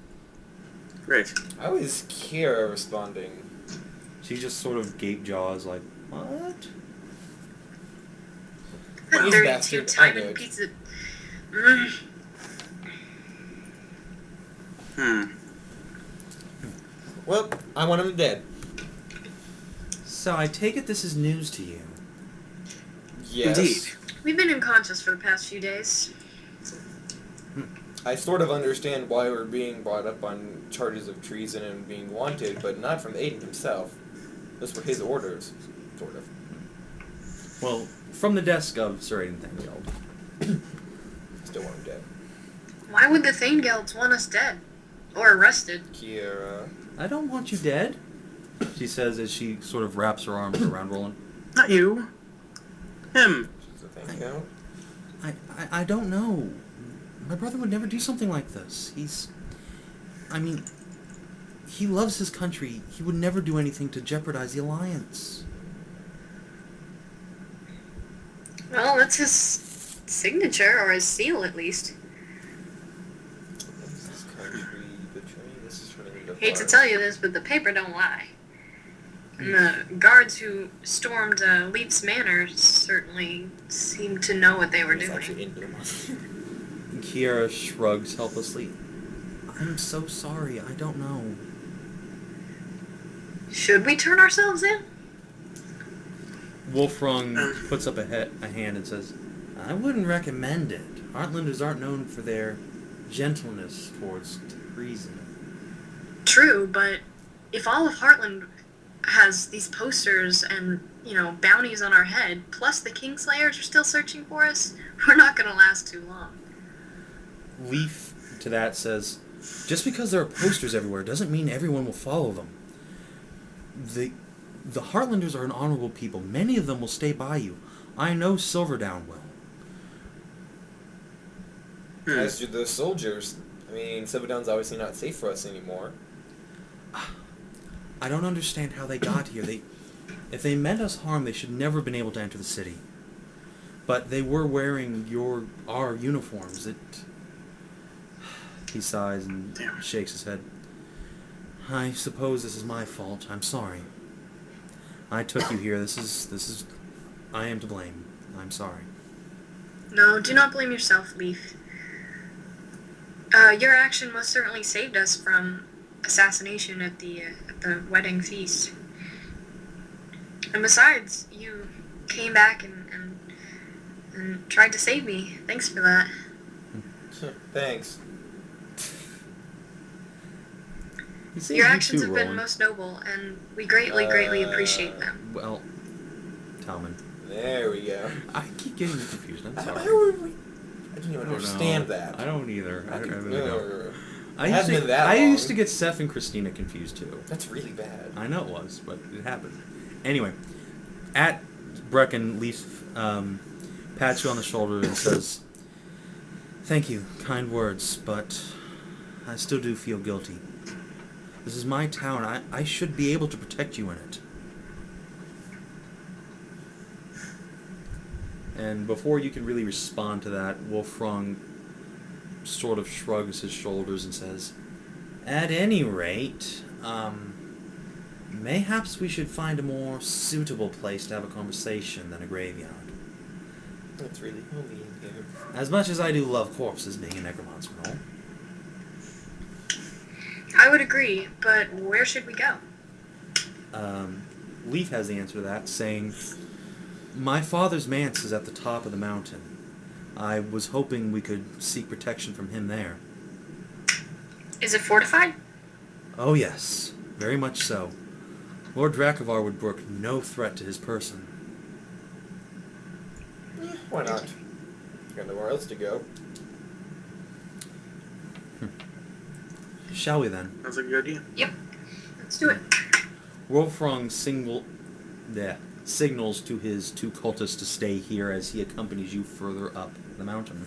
Great. How is Kiera responding? She just sort of gape jaws like, what? Well, That you 32 bastard, I timing know. pizza. Well, I want him dead. So I take it this is news to you. Yes. Indeed. We've been unconscious for the past few days. I sort of understand why we're being brought up on charges of treason and being wanted, but not from Aiden himself. Those were his orders, sort of. Well, from the desk of Sir Aidan Thanegeld. Still want him dead. Why would the Thanegelds want us dead? Or arrested? Kiera. I don't want you dead, she says as she sort of wraps her arms around Roland. Not you. Him. She's a thing out. I don't know. My brother would never do something like this. He loves his country. He would never do anything to jeopardize the alliance. Well, that's his signature, or his seal at least. What is this country betraying? This is running into Hate to fire. tell you this, but the paper don't lie. And the guards who stormed Leaf's Manor certainly seemed to know what they were He's actually doing. into the mausoleum. Kiera shrugs helplessly. I'm so sorry. I don't know. Should we turn ourselves in? Wolfong puts up a hand and says, I wouldn't recommend it. Heartlanders aren't known for their gentleness towards treason. True, but if all of Heartland has these posters and, bounties on our head, plus the Kingslayers are still searching for us, we're not going to last too long. Leaf to that says, just because there are posters everywhere doesn't mean everyone will follow them. The Heartlanders are an honorable people. Many of them will stay by you. I know Silverdown will. As do the soldiers. I mean, Silverdown's obviously not safe for us anymore. I don't understand how they got here. If they meant us harm, they should never have been able to enter the city. But they were wearing our uniforms. He sighs and shakes his head. I suppose this is my fault. I'm sorry. I took you here. This is I am to blame. I'm sorry. No, do not blame yourself, Leaf. Your action most certainly saved us from assassination at the wedding feast. And besides, you came back and tried to save me. Thanks for that. Thanks. Your actions have been most noble, and we greatly appreciate them. Well, Talmen. There we go. I keep getting confused. I'm sorry. I didn't even understand that. I don't either. I really don't. I used to get Seth and Christina confused too. That's really bad. I know it was, but it happened. Anyway, at Brecken, Leaf pats you on the shoulder and says, "Thank you, kind words, but I still do feel guilty. This is my town. I should be able to protect you in it." And before you can really respond to that, Wolfong sort of shrugs his shoulders and says, "At any rate, mayhaps we should find a more suitable place to have a conversation than a graveyard. It's really homey in here. As much as I do love corpses, being a necromancer and all." I would agree, but where should we go? Leaf has the answer to that, saying, "My father's manse is at the top of the mountain. I was hoping we could seek protection from him there." Is it fortified? "Oh yes, very much so. Lord Dracovar would brook no threat to his person." Why not? Got nowhere else to go. Shall we then? That's a good idea. Yep. Let's do it. Wolfong signals to his 2 cultists to stay here as he accompanies you further up the mountain.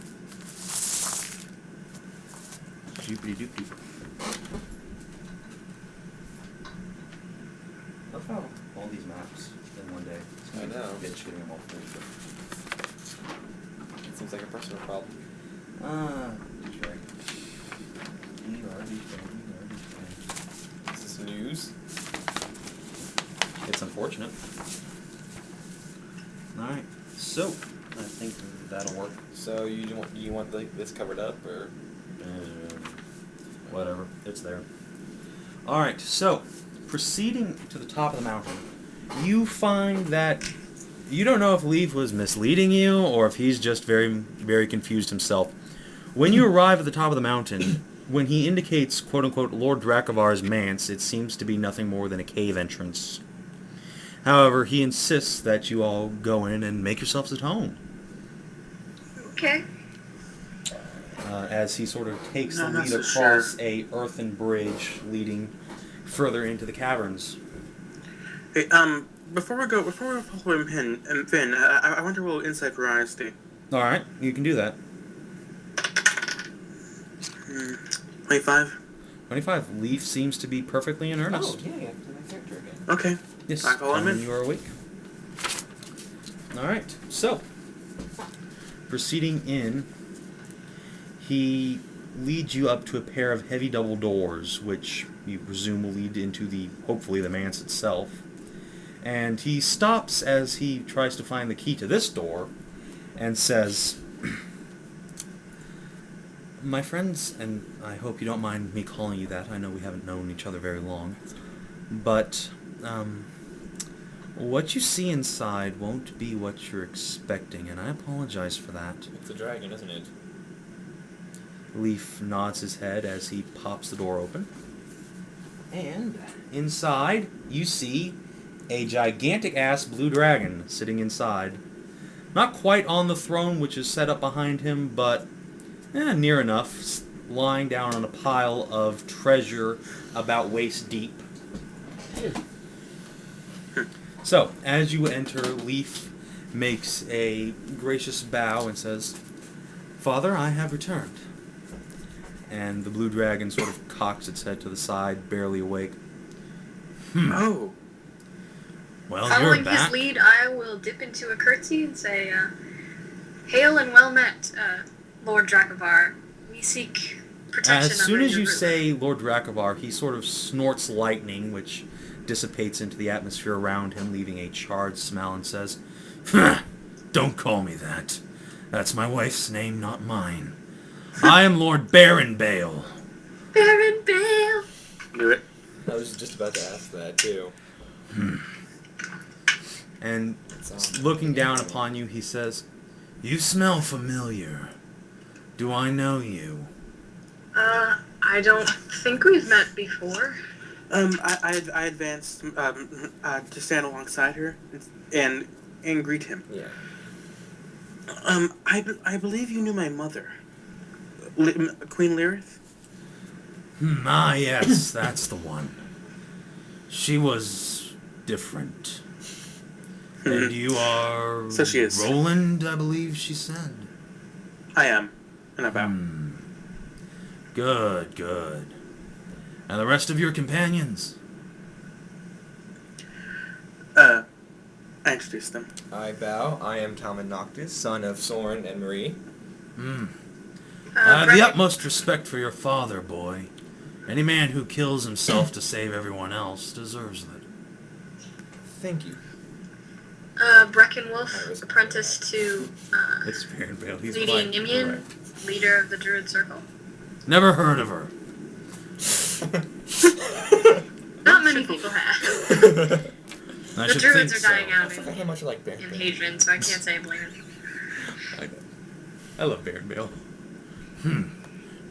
Doopity-doopty. Love how all these maps in one day. I know. Bitch getting them all full. It seems like a personal problem. Detroit. Is this news? It's unfortunate. Alright, so I think that'll work. So you want like this covered up or? Whatever, it's there. Alright, so proceeding to the top of the mountain, you find that you don't know if Leaf was misleading you or if he's just very, very confused himself. When you arrive at the top of the mountain, when he indicates quote-unquote Lord Dracovar's manse, it seems to be nothing more than a cave entrance. However, he insists that you all go in and make yourselves at home. Okay. As he sort of takes the not lead so across sure. a earthen bridge leading further into the caverns. Hey, before we follow him in, Finn, I want a little insight for honesty. Alright, you can do that. 25. 25. Leaf seems to be perfectly in earnest. Oh yeah, yeah. My character again. Okay. Yes, I follow him in. you are awake. Alright, so, proceeding in, he leads you up to a pair of heavy double doors, which you presume will lead into hopefully the manse itself. And he stops as he tries to find the key to this door, and says, "My friends, and I hope you don't mind me calling you that, I know we haven't known each other very long, but, what you see inside won't be what you're expecting, and I apologize for that." It's a dragon, isn't it? Leaf nods his head as he pops the door open. And inside, you see a gigantic-ass blue dragon sitting inside. Not quite on the throne, which is set up behind him, but near enough, lying down on a pile of treasure about waist deep. So, as you enter, Leaf makes a gracious bow and says, "Father, I have returned." And the blue dragon sort of cocks its head to the side, barely awake. Oh. Well, Following you're his back. lead, I will dip into a curtsy and say, "Hail and well met, Lord Dracovar. We seek protection." As soon under as your you roof." say Lord Dracovar, he sort of snorts lightning, which dissipates into the atmosphere around him, leaving a charred smell, and says, "Don't call me that. That's my wife's name, not mine. I am Lord Baron Bale." Baron Bale! Do it. I was just about to ask that too. And looking down upon you, he says, "You smell familiar. Do I know you?" I don't think we've met before. I advanced to stand alongside her and greet him. Yeah. I believe you knew my mother, Queen Lyrith. Ah, yes, that's the one. She was different. And you are So she is. Rowland, I believe she said. I am, and I bow. Good, good. And the rest of your companions? I introduced them. I bow. I am Talmen Noctus, son of Soren and Marie. I have the Brecken, utmost respect for your father, boy. Any man who kills himself to save everyone else deserves it. Thank you. Breckenwolf, apprentice to It's Baron Bale. He's Lady quite Endymion, correct. leader of the Druid Circle. Never heard of her. Not many people have. I The should Druids think are dying so. I out forgot how much I like Baron in Bale. Hadrian, so I can't say I blame him. I love Baron Bale.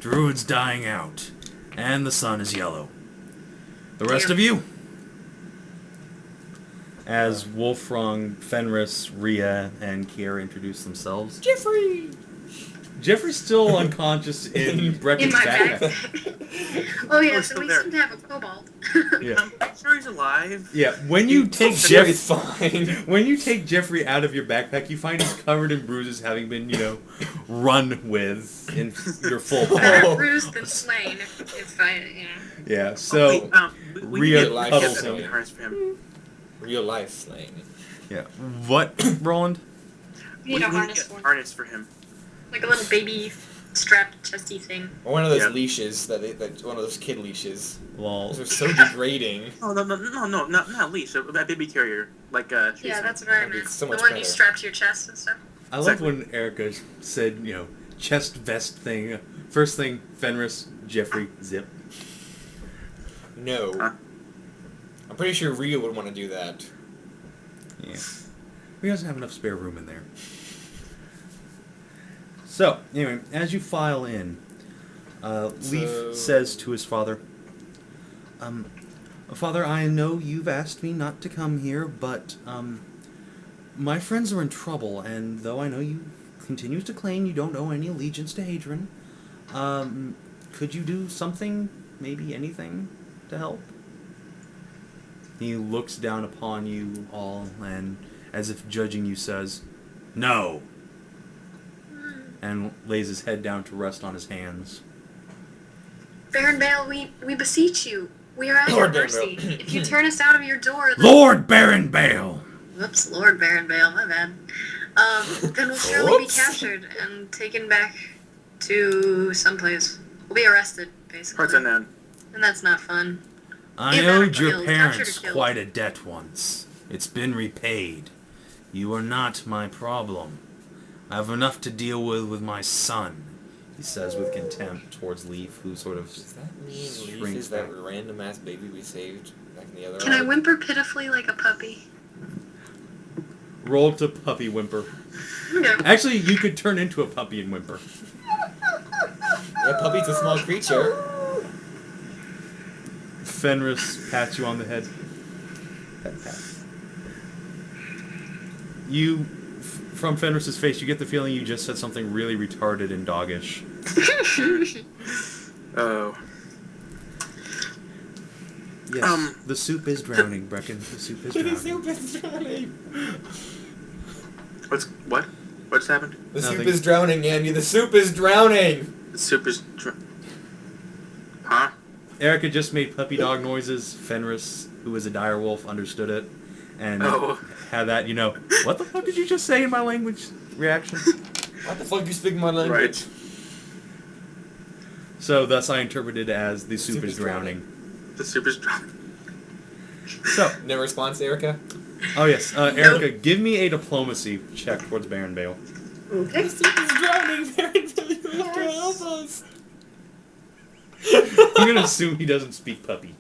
Druid's dying out, and the sun is yellow. The rest of you? As Wolfong, Fenris, Rhea, and Kiera introduce themselves. Jeffrey! Jeffrey's still unconscious in In Brecken's my backpack. bag. Oh yes, still and we there. seem to have a kobold. Yeah. I'm sure he's alive. Yeah, when you take Jeffrey's Jeffrey, fine. when you take Jeffrey out of your backpack, you find he's covered in bruises, having been, run with in your full pack. Better bruised than slain, if I, Yeah, so we Rhea need to get cuddles that him. harness for him. Real life slang. Yeah, what, Roland? We need a to harness get for him. harness for him. Like a little baby strapped chesty thing. Or one of those Yeah. leashes that one of those kid leashes. Lol. Those are so degrading. Oh no, not leash. A baby carrier, like Yeah, that's what I That'd be meant. so The much one you better. strap to your chest and stuff. I love when Erica said, chest vest thing. First thing, Fenris, Jeffrey, zip. No. Huh? I'm pretty sure Rhea would want to do that. Yeah. He doesn't have enough spare room in there. So, anyway, as you file in, Leaf says to his father, Father, I know you've asked me not to come here, but, my friends are in trouble, and though I know you continue to claim you don't owe any allegiance to Hadrian, could you do something, maybe anything, to help? He looks down upon you all, and as if judging you, says, "No," and lays his head down to rest on his hands. Baron Bale, we beseech you. We are at your Lord Baron mercy. Bale. If you turn us out of your door, then... Lord Baron Bale! Whoops, Lord Baron Bale, my bad. Then we'll surely be Whoops. captured and taken back to someplace. We'll be arrested, basically. Parts unknown. And that's not fun. I Either owed your killed, captured parents or killed. quite a debt once. It's been repaid. You are not my problem. I have enough to deal with my son, he says with contempt towards Leaf, who sort of Does that mean Leaf shrinks is that back. random ass baby we saved back in the other Can I arc? whimper pitifully like a puppy? Roll to puppy whimper. Okay. Actually, you could turn into a puppy and whimper. Yeah, puppy's a small creature. Fenris pats you on the head. You, from Fenris's face, you get the feeling you just said something really retarded and doggish. Oh. Yes, the soup is drowning, Brecken. The soup is drowning. The soup is drowning. What? What's happened? The soup Nothing. is drowning, Andy. The soup is drowning. The soup is. Huh? Erica just made puppy dog noises. Fenris, who is a dire wolf, understood it. And Oh. had that, what the fuck did you just say in my language reaction? What the fuck you speaking my language? Right. So thus I interpreted as the soup is drowning. The soup is drowning. So, No response, Erica? oh yes, Erica, give me a diplomacy check towards Baron Bale. Okay. The soup is drowning. You have to help us. I'm gonna assume he doesn't speak puppy.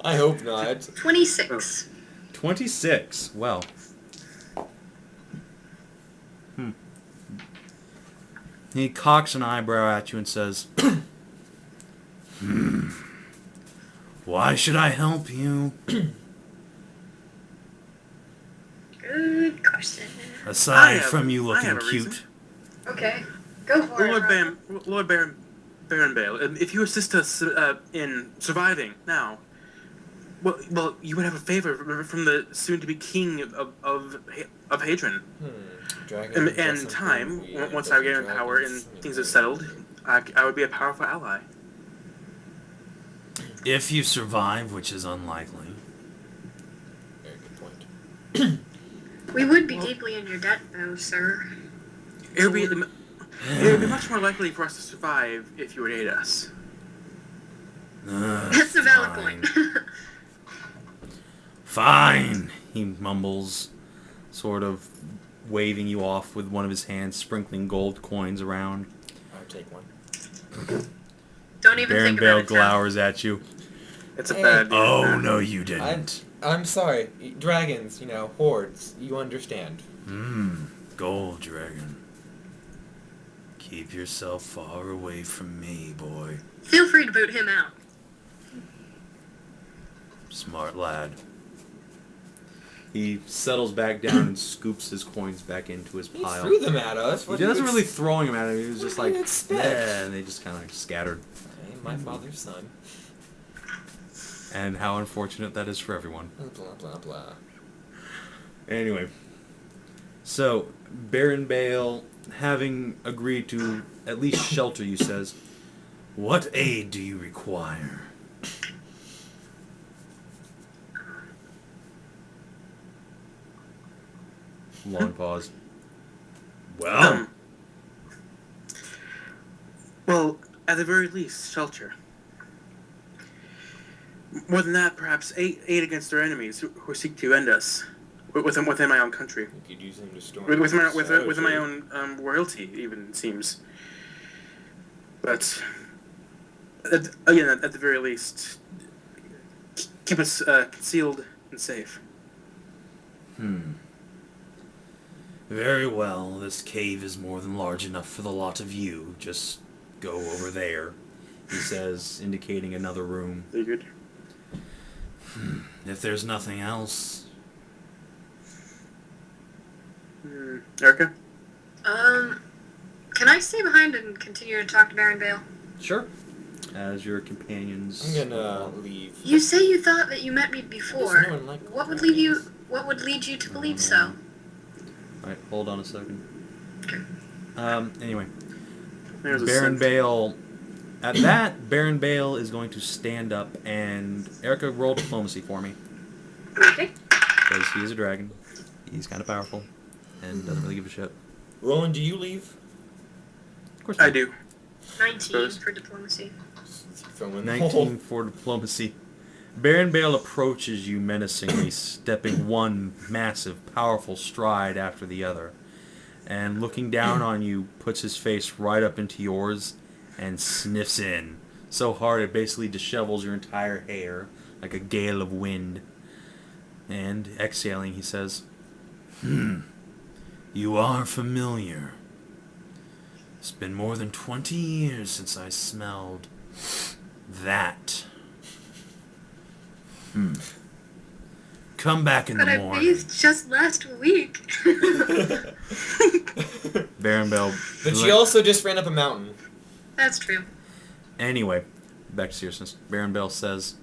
I hope not. 26. 26. Well. He cocks an eyebrow at you and says, Why should I help you? Good question. Aside from you I looking have a cute. reason. Okay. Go for it. Lord Baron Bale, if you assist us in surviving now, well, you would have a favor from the soon-to-be king of Hadrian. Dragon And in time, once I gain power and things are settled, I would be a powerful ally. If you survive, which is unlikely. Very good point. We would be deeply in your debt, though, sir. It would be It would be much more likely for us to survive if you would aid us. That's a valid point. Fine, he mumbles, sort of waving you off with one of his hands, sprinkling gold coins around. I'll take one. Don't even Baron think Bale about it. Tom. glowers at you. It's a bad deal. Oh, no, you didn't. I'm sorry. Dragons, hordes. You understand. Gold dragon. Keep yourself far away from me, boy. Feel free to boot him out. Smart lad. He settles back down and scoops his coins back into his He pile. threw them at us. He wasn't really throwing them at him. He was just What do like, you expect? yeah, and they just kind of scattered. I am my father's son. And how unfortunate that is for everyone. Blah, blah, blah. Anyway, so Baron Bale, having agreed to at least shelter you, says, "What aid do you require?" Long pause. Well, Well, at the very least, shelter. More than that, perhaps aid against our enemies who seek to end us within my own country. You could use him to storm. Within my own royalty, even, it seems. But, again, at the very least, keep us concealed and safe. Very well. This cave is more than large enough for the lot of you. Just go over there, he says, indicating another room. Figured. If there's nothing else... Erica? Can I stay behind and continue to talk to Baron Bale? Sure. As your companions... I'm gonna leave. You say you thought that you met me before. There's no one like What would lead you to believe so? Alright, hold on a second. Okay. Anyway. There's a Baron sense. Bale... At that, Baron Bale is going to stand up and... Erica, roll diplomacy for me. Okay. Because he is a dragon. He's kind of powerful. And doesn't really give a shit. Roland, do you leave? Of course I not. do. 19 for diplomacy. Throw in the 19 hole. for diplomacy. Baron Bale approaches you menacingly, stepping one massive, powerful stride after the other. And looking down on you, puts his face right up into yours and sniffs in. So hard it basically dishevels your entire hair like a gale of wind. And, exhaling, he says, you are familiar. It's been more than 20 years since I smelled that. Come back in But the I morning. bathed just last week. Baron Bell. But she also just ran up a mountain. That's true. Anyway, back to seriousness. Baron Bell says,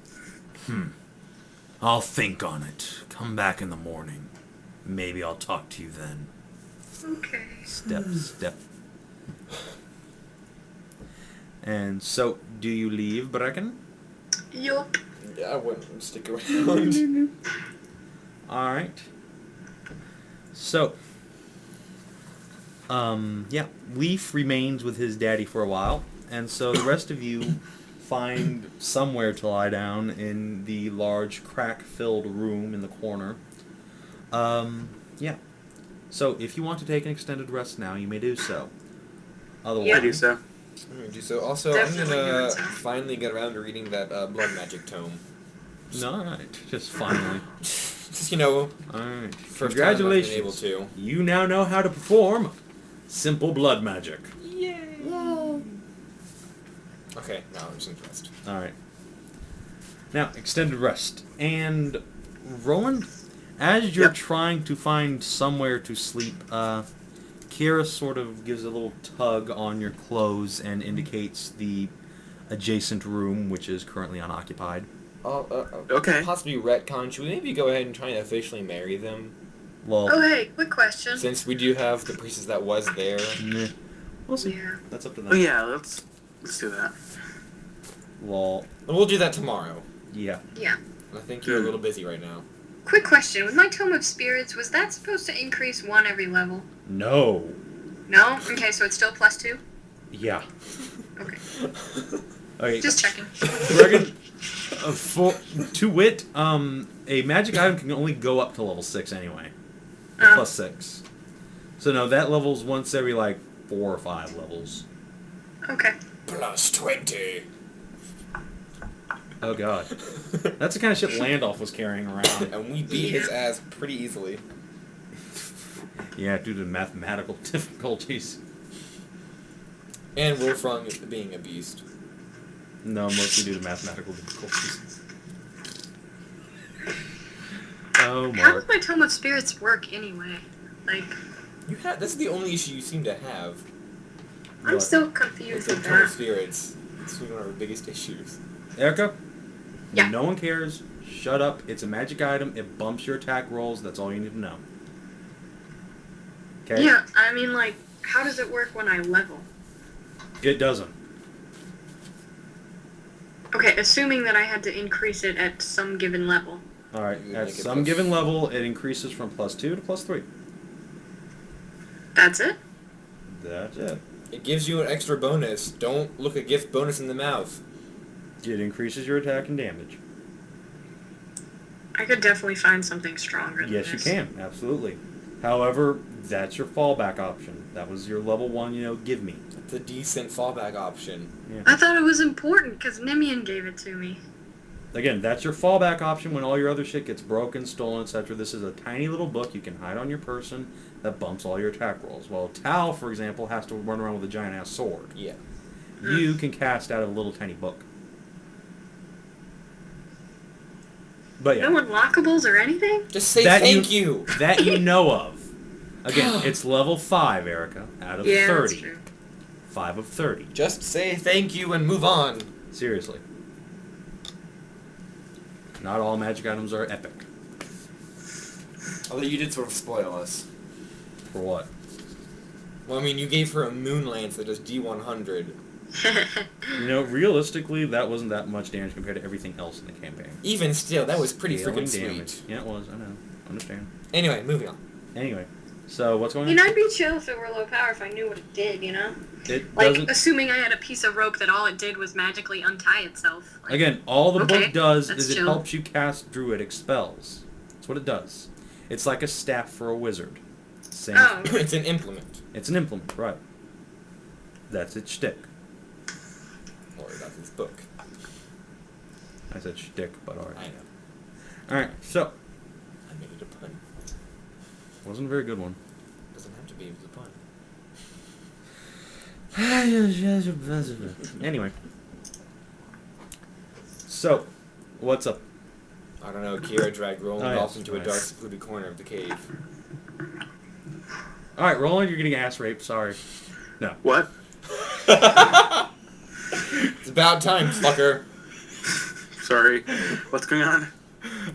I'll think on it. Come back in the morning. Maybe I'll talk to you then. Okay. Step. And so, do you leave Brecken? Yup. Yeah, I wouldn't stick around. Alright. So, yeah, Leaf remains with his daddy for a while, and so the rest of you find somewhere to lie down in the large crack-filled room in the corner. Yeah. So, if you want to take an extended rest now, you may do so. Otherwise, I do so. I'm gonna do so. Also, Definitely I'm gonna doing so. finally get around to reading that blood magic tome. Alright, just finally. Just, Alright, first congratulations. time I've been able to. You now know how to perform simple blood magic. Okay, now I'm just impressed. Alright. Now, extended rest. And, Roland, as you're trying to find somewhere to sleep, Kiera sort of gives a little tug on your clothes and indicates the adjacent room, which is currently unoccupied. Okay. Possibly retcon. Should we maybe go ahead and try and officially marry them? Well, Oh, hey, quick question. Since we do have the priestess that was there. meh. We'll see. Yeah. That's up to them. Oh yeah, let's do that. Well, We'll do that tomorrow. yeah. Yeah. I think you're a little busy right now. Quick question. With my Tome of Spirits, was that supposed to increase 1 every level? No. No? Okay, so it's still +2? Yeah. Okay. Okay. Just checking. Brecken, to wit, a magic item can only go up to level 6 anyway. +6. So no, that level's once every like 4 or 5 levels. Okay. +20. Oh god. That's the kind of shit Landolph was carrying around. And we beat his ass pretty easily. Yeah, due to mathematical difficulties. And Wolfong being a beast. No, mostly due to mathematical difficulties. Oh, How Mark. does my Tome of Spirits work anyway? Like, This is the only issue you seem to have. I'm What? still With confused the with Tome of that. Spirits. It's one of our biggest issues. Erica? Yeah. No one cares. Shut up. It's a magic item. It bumps your attack rolls. That's all you need to know. Okay? Yeah, I mean, like, how does it work when I level? It doesn't. Okay, assuming that I had to increase it at some given level. Alright, You at make it some plus- given level, it increases from +2 to +3. That's it? That's it. It gives you an extra bonus. Don't look a gift bonus in the mouth. It increases your attack and damage. I could definitely find something stronger than Yes, you this. can. Absolutely. However, that's your fallback option. That was your level 1, give me. It's a decent fallback option. Yeah. I thought it was important because Nimian gave it to me. Again, that's your fallback option when all your other shit gets broken, stolen, etc. This is a tiny little book you can hide on your person that bumps all your attack rolls. Well, Tal, for example, has to run around with a giant-ass sword. Yeah. You can cast out of a little tiny book. But yeah, No unlockables or anything? Just say That thank you. that you know of. Again, it's level 5, Erica, out of Yeah, 30. that's true. 5 of 30. Just say thank you and move on. Seriously. Not all magic items are epic. Although you did sort of spoil us. For what? Well, I mean, you gave her a moon lance that does D100. Realistically, that wasn't that much damage compared to everything else in the campaign. Even still, that was pretty Scaling freaking damage. sweet. Yeah, it was. I know. Understand. Anyway, moving on. Anyway, so what's going You on? know, I'd be chill if it were low power if I knew what it did, you know? It Like, doesn't. assuming I had a piece of rope that all it did was magically untie itself. Like, Again, all the Okay, book does that's is it chill. helps you cast druidic spells. That's what it does. It's like a staff for a wizard. Same. Oh. It's an implement. It's an implement, right? That's its shtick. Or that's its book. I said shtick, but alright. I know. Alright, so I made it a pun. wasn't a very good one. Doesn't have to be, it was a pun. Anyway. So, what's up? I don't know, Kiera dragged Roland Oh, yes, off into a right. dark, secluded corner of the cave. Alright, Roland, you're getting ass raped, sorry. No. What? It's about time, fucker. Sorry. What's going on?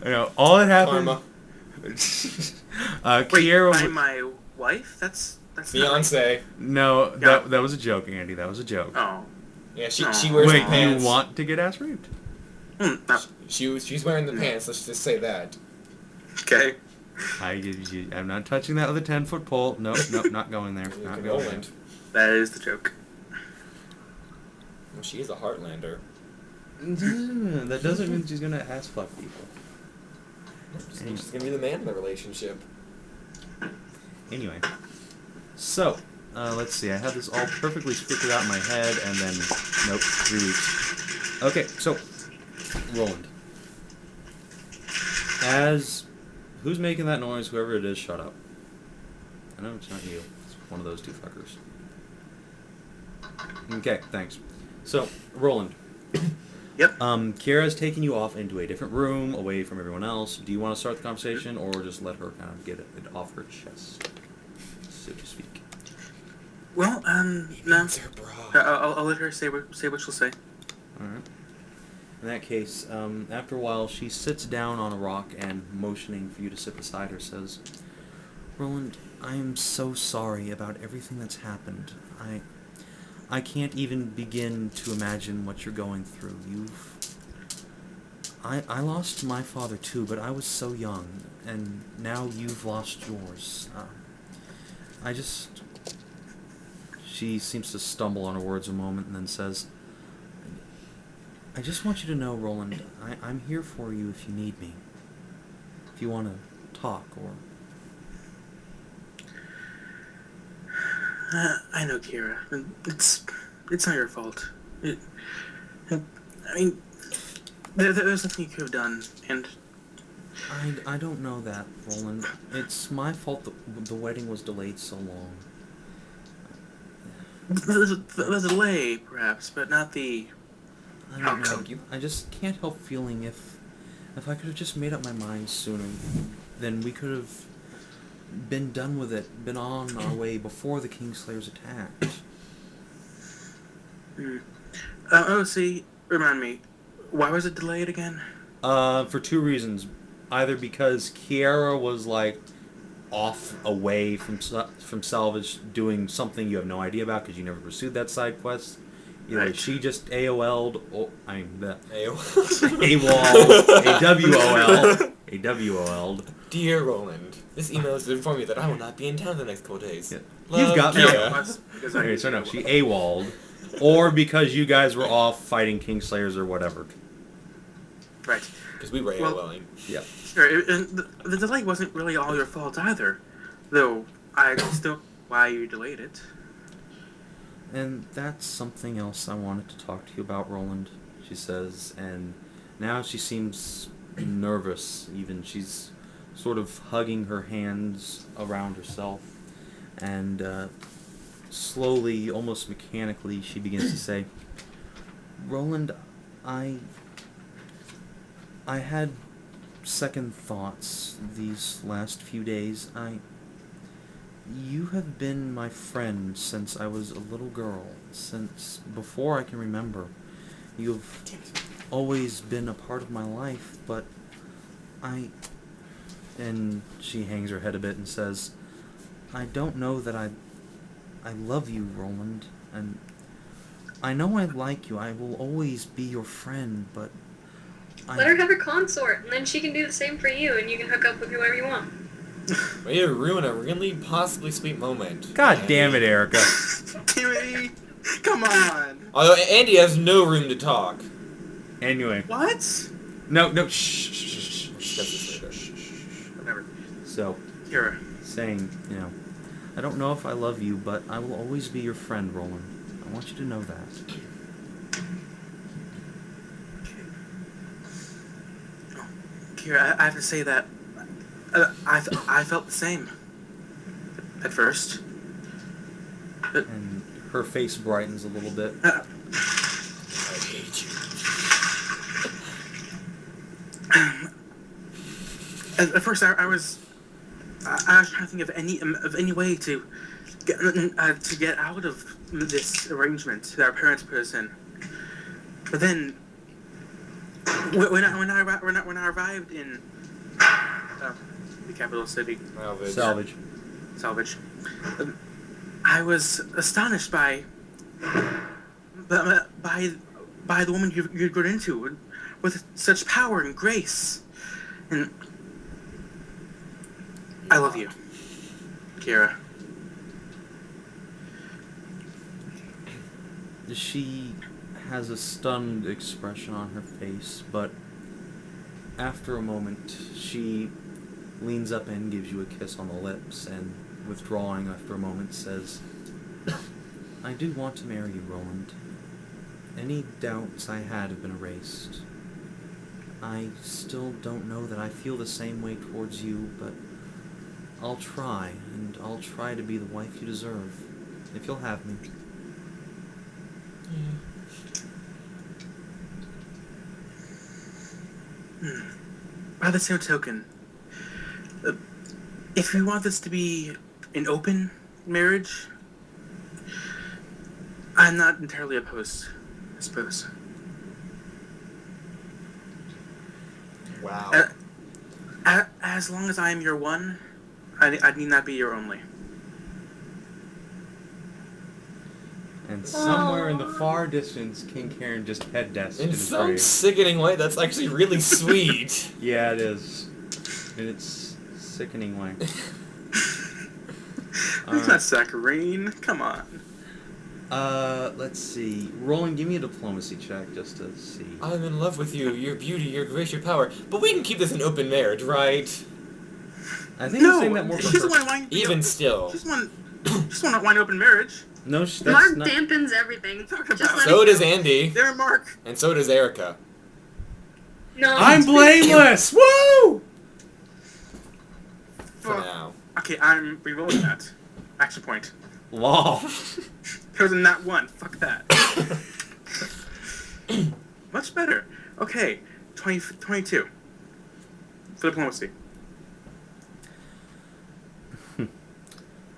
You know, all that happened. Karma. Wait, Kiera. my wife? That's not right. Fiance. No, Yeah. that was a joke, Andy. That was a joke. Oh. Yeah, she Aw. wears Wait, the pants. you want to get ass raped? No. She's wearing the pants, let's just say that. Okay. I'm not touching that with a 10-foot pole. Nope, not going there. Not going there. Roland. That is the joke. Well, she is a Heartlander. That doesn't mean she's gonna ass fuck people. She's gonna be the man in the relationship. Anyway, so let's see. I had this all perfectly scripted out in my head, and then nope, 3 weeks. Okay, so Roland, as who's making that noise? Whoever it is, shut up. I know it's not you. It's one of those two fuckers. Okay, thanks. So Roland. Yep. Kiera's taking you off into a different room, away from everyone else. Do you want to start the conversation, or just let her kind of get it off her chest, so to speak? Well, no. It's her bra. I'll let her say what she'll say. All right. In that case, after a while, she sits down on a rock and, motioning for you to sit beside her, says, "Roland, I am so sorry about everything that's happened. I can't even begin to imagine what you're going through. I lost my father too, but I was so young, and now you've lost yours. She seems to stumble on her words a moment and then says, I just want you to know, Roland, I'm here for you if you need me. If you want to talk or... I know, Kiera. It's not your fault. I mean, there's nothing you could have done, and... I don't know that, Roland. It's my fault that the wedding was delayed so long. The delay, perhaps, but not the... I don't know. I just can't help feeling if I could have just made up my mind sooner, then we could have been done with it, been on our way before the Kingslayers attacked. See, remind me, why was it delayed again? For two reasons. Either because Kiera was, like, off away from salvage doing something you have no idea about because you never pursued that side quest. Either Right. she just AOL'd, or, I mean, the AWOL. AWOL'd. Dear Roland, this email is to inform you that I will not be in town the next couple days. Yeah. Love, You've got me. Kiera. Okay, so no, she AWOL'd. Or because you guys were off fighting Kingslayers or whatever. Right. Because we were AOLing. Yeah. Sure, and the delay wasn't really all your fault either, though I still why you delayed it. And that's something else I wanted to talk to you about, Roland, she says, and now she seems nervous, even. She's sort of hugging her hands around herself, and slowly, almost mechanically, she begins to say, Roland, I had second thoughts these last few days. You have been my friend since I was a little girl, since before I can remember. You've always been a part of my life, but and she hangs her head a bit and says, I don't know that I love you, Roland, and I know I like you. I will always be your friend, but Let her have her consort, and then she can do the same for you, and you can hook up with whoever you want. Way to ruin a really possibly sweet moment. God damn it, Erica. Timmy, come on. Although Andy has no room to talk. Anyway. What? No, shh. Whatever. So, Kiera. saying, I don't know if I love you, but I will always be your friend, Roland. I want you to know that. Kiera, I have to say that I felt the same at first. But, And her face brightens a little bit. I hate you. At first, I was trying to think of any way to get out of this arrangement that our parents put us in. But then, when I arrived in the capital city, Salvage, I was astonished by the woman you'd grown into with such power and grace, and I love you, Kiera. She has a stunned expression on her face, but after a moment, she leans up and gives you a kiss on the lips, and withdrawing after a moment says, I do want to marry you, Roland. Any doubts I had have been erased. I still don't know that I feel the same way towards you, but I'll try, and I'll try to be the wife you deserve, if you'll have me. By the same token, if we want this to be an open marriage, I'm not entirely opposed, I suppose. Wow. As long as I am your one, I need not be your only. And somewhere in the far distance, King Karen just head desks In his some grave. sickening way, that's actually really sweet. Yeah, it is. In its sickening way. It's not saccharine. Come on. Let's see. Roland, give me a diplomacy check just to see. I'm in love with you, your beauty, your grace, your power. But we can keep this an open marriage, right? I think he's saying that more she's for the her. one wanting. Even still. She's one to want open marriage. No, that's Mark not. dampens everything. Talk Just about- let So it does go. Andy. There, Mark. And so does Erica. No. I'm blameless! Woo! For now. Okay, I'm rerolling that. Action point. Lol. Because in that one, fuck that. Much better. Okay, 22. For diplomacy.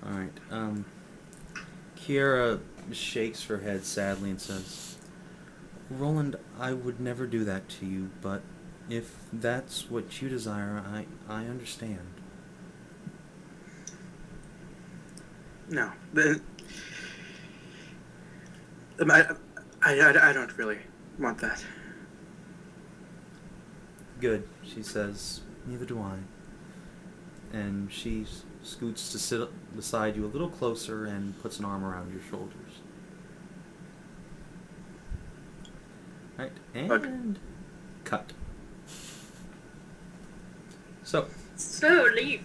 Alright, Kiera shakes her head sadly and says, Roland, I would never do that to you, but if that's what you desire, I understand. No. I don't really want that. Good, she says, neither do I. And she scoots to sit beside you a little closer and puts an arm around your shoulders. Right, and Okay. cut. So, Leave.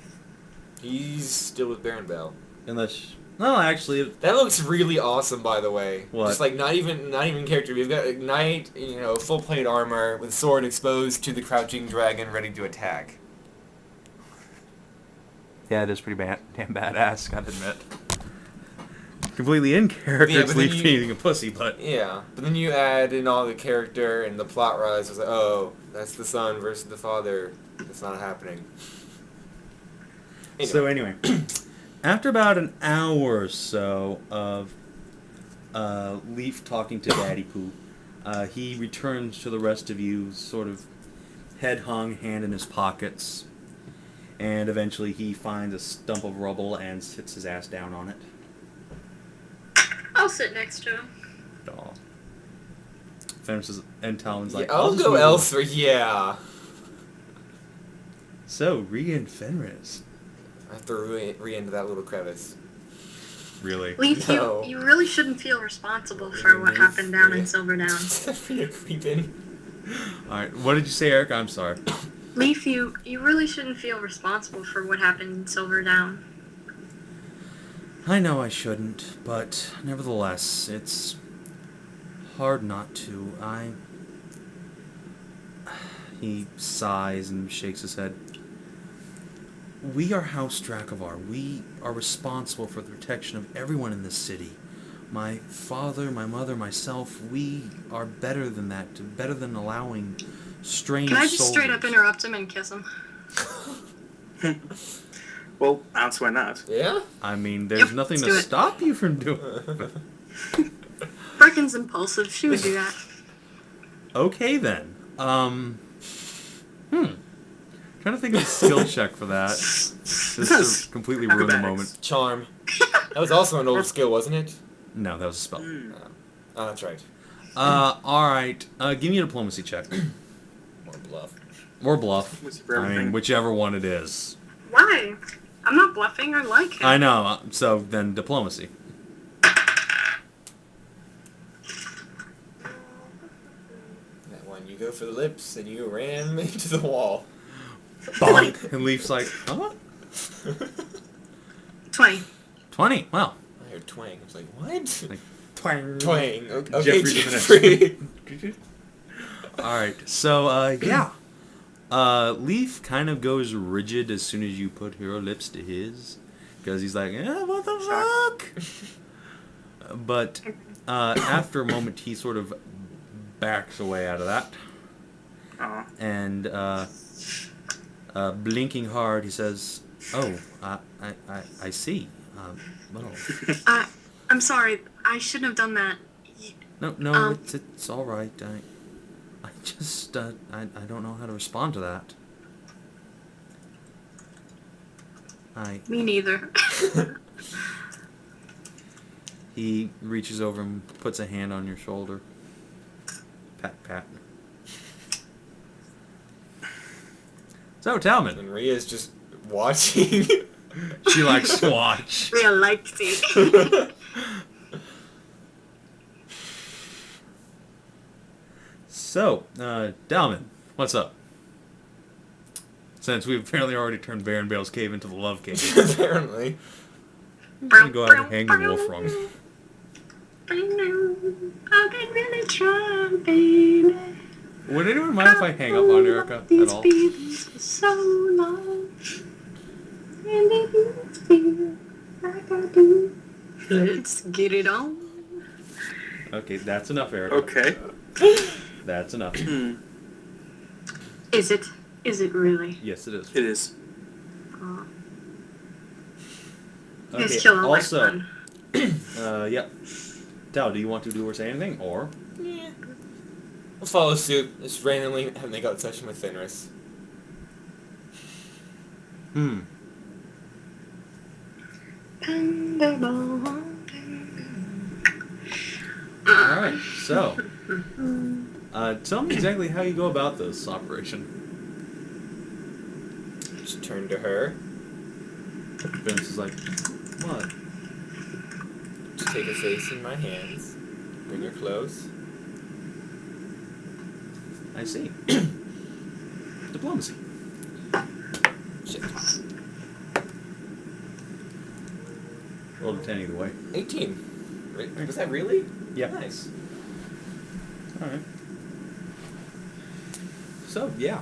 He's still with Baron Bell. unless... No, actually... That looks really awesome, by the way. What? Just like not even character. We've got a knight, full plate armor with sword exposed to the crouching dragon, ready to attack. Yeah, it is pretty damn badass, gotta admit. Completely in character, Yeah, it's but then Leaf you- being a pussy, but... Yeah, but then you add in all the character and the plot rise. It's like, oh, that's the son versus the father. That's not happening. So anyway, after about an hour or so of Leaf talking to Daddy Pooh, he returns to the rest of you, sort of head hung, hand in his pockets, and eventually he finds a stump of rubble and sits his ass down on it. I'll sit next to him. Aw. Finishes, and Talmen's like, Yeah, I'll just go move elsewhere. Yeah. So, Rhea and Fenris. I have to re into that little crevice. Really? Leaf, No. you really shouldn't feel responsible for what happened down in Silverdown. You're creeping. Alright, what did you say, Eric? I'm sorry. Leaf, you really shouldn't feel responsible for what happened in Silverdown. I know I shouldn't, but nevertheless, it's hard not to. He sighs and shakes his head. We are House Dracovar. We are responsible for the protection of everyone in this city. My father, my mother, myself, we are better than that. Better than allowing strange Can I just straight up soldiers- interrupt him and kiss him? Well, I don't see why not. Yeah? I mean, there's Yep, nothing let's to do it. stop you from doing it. Brecken's impulsive. She would do that. Okay, then. Trying to think of a skill check for that. This has completely ruined the Acrobatics. moment. Charm. That was also an old skill, wasn't it? No, that was a spell. Oh, that's right. Alright. Give me a diplomacy check. More bluff. Or bluff. Was for I mean, everything. whichever one it is. Why? I'm not bluffing. I like him. I know, so then diplomacy. That one, you go for the lips and you ran into the wall. Bonk! And Leaf's like, huh? 20. 20. Wow. I heard twang. I was like, what? Like, twang. Twang. Okay, Jeffrey Jeffrey. Alright, so, yeah. Leaf kind of goes rigid as soon as you put your lips to his. Because he's like, what the fuck? But after a moment, he sort of backs away out of that. Aw. And blinking hard, he says, "Oh, I see. Well, I'm sorry. I shouldn't have done that. no, it's all right. I just I don't know how to respond to that. Me neither. He reaches over and puts a hand on your shoulder. Pat, pat. So, Talmen. And Rhea's just watching. She likes to watch. Real likes it. So, Talmen, what's up? Since we've apparently already turned Baron Bale's cave into the love cave. Apparently. I'm gonna go out and hang the Wolfong. I've been really trying, baby. Would anyone mind if I hang up on Erica at all? So long, and if you feel like I do, let's get it on. Okay, that's enough, Erica. Okay. That's enough. Is it? Is it really? Yes, it is. It is. Oh. Okay, It's killing my also, fun. yep. Tal, do you want to do or say anything, or? Yeah. I'll follow suit. Just randomly have a make-out session with Fenris. Alright, so. Tell me exactly how you go about this operation. Just turn to her. Vince is like, what? Just take her face in my hands. Bring her close. I see. Diplomacy. Shit. Roll a 10 either way. 18. Right? Was that really? Yeah. Nice. Alright. So, yeah.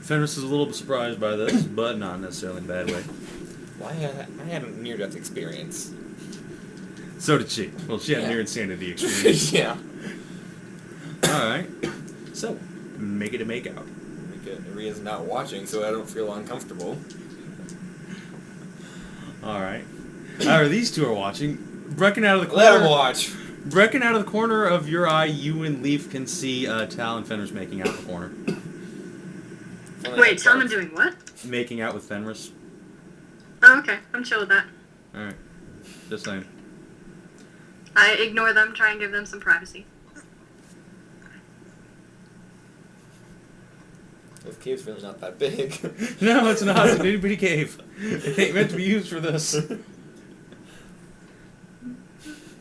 Fenris is a little bit surprised by this, but not necessarily in a bad way. Well, I had a near-death experience. So did she. Well, she had Yeah. near insanity experience. Yeah. Alright. So, make it a make out. Ria's not watching, so I don't feel uncomfortable. Alright. Alright, these two are watching. Brecken out of the Let corner. him watch. Brecken out of the corner of your eye, you and Leaf can see Tal and Fenris making out in the corner. Wait, Talmen doing what? Making out with Fenris. Oh, okay. I'm chill with that. Alright. Just saying. I ignore them, try and give them some privacy. This cave's really not that big. No, it's not. It's an itty bitty cave. It ain't meant to be used for this.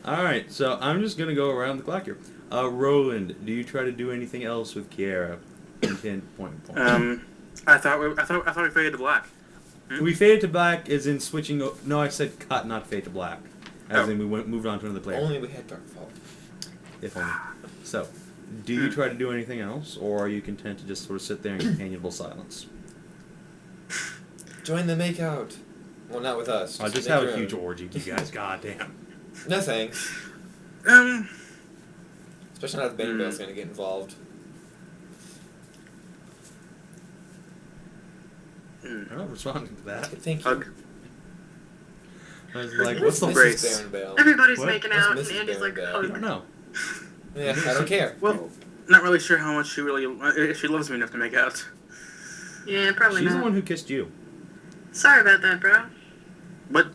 Alright, so I'm just gonna go around the clock here. Rowland, do you try to do anything else with Kiera? Point. I thought we faded to black. We faded to black as in switching. No, I said cut, not fade to black. As Oh. in we moved on to another player. Only we had Darkfall. If only. So, do you try to do anything else, or are you content to just sort of sit there in companionable silence? Join the makeout. Well, not with us. I'll just make have your a huge own. orgy, you guys. Goddamn. No thanks. Um, Especially now that Benny Bale's gonna get involved. I'm not responding to that. Thank you. hug. I was like, what's the Mrs. brace? Baron Bale. Everybody's What? making What's out, Mrs. and Andy's like, Baron I Bale? don't know. Yeah, I don't care. Well, not really sure how much she really, if she loves me enough to make out. Yeah, probably She's not. the one who kissed you. Sorry about that, bro. But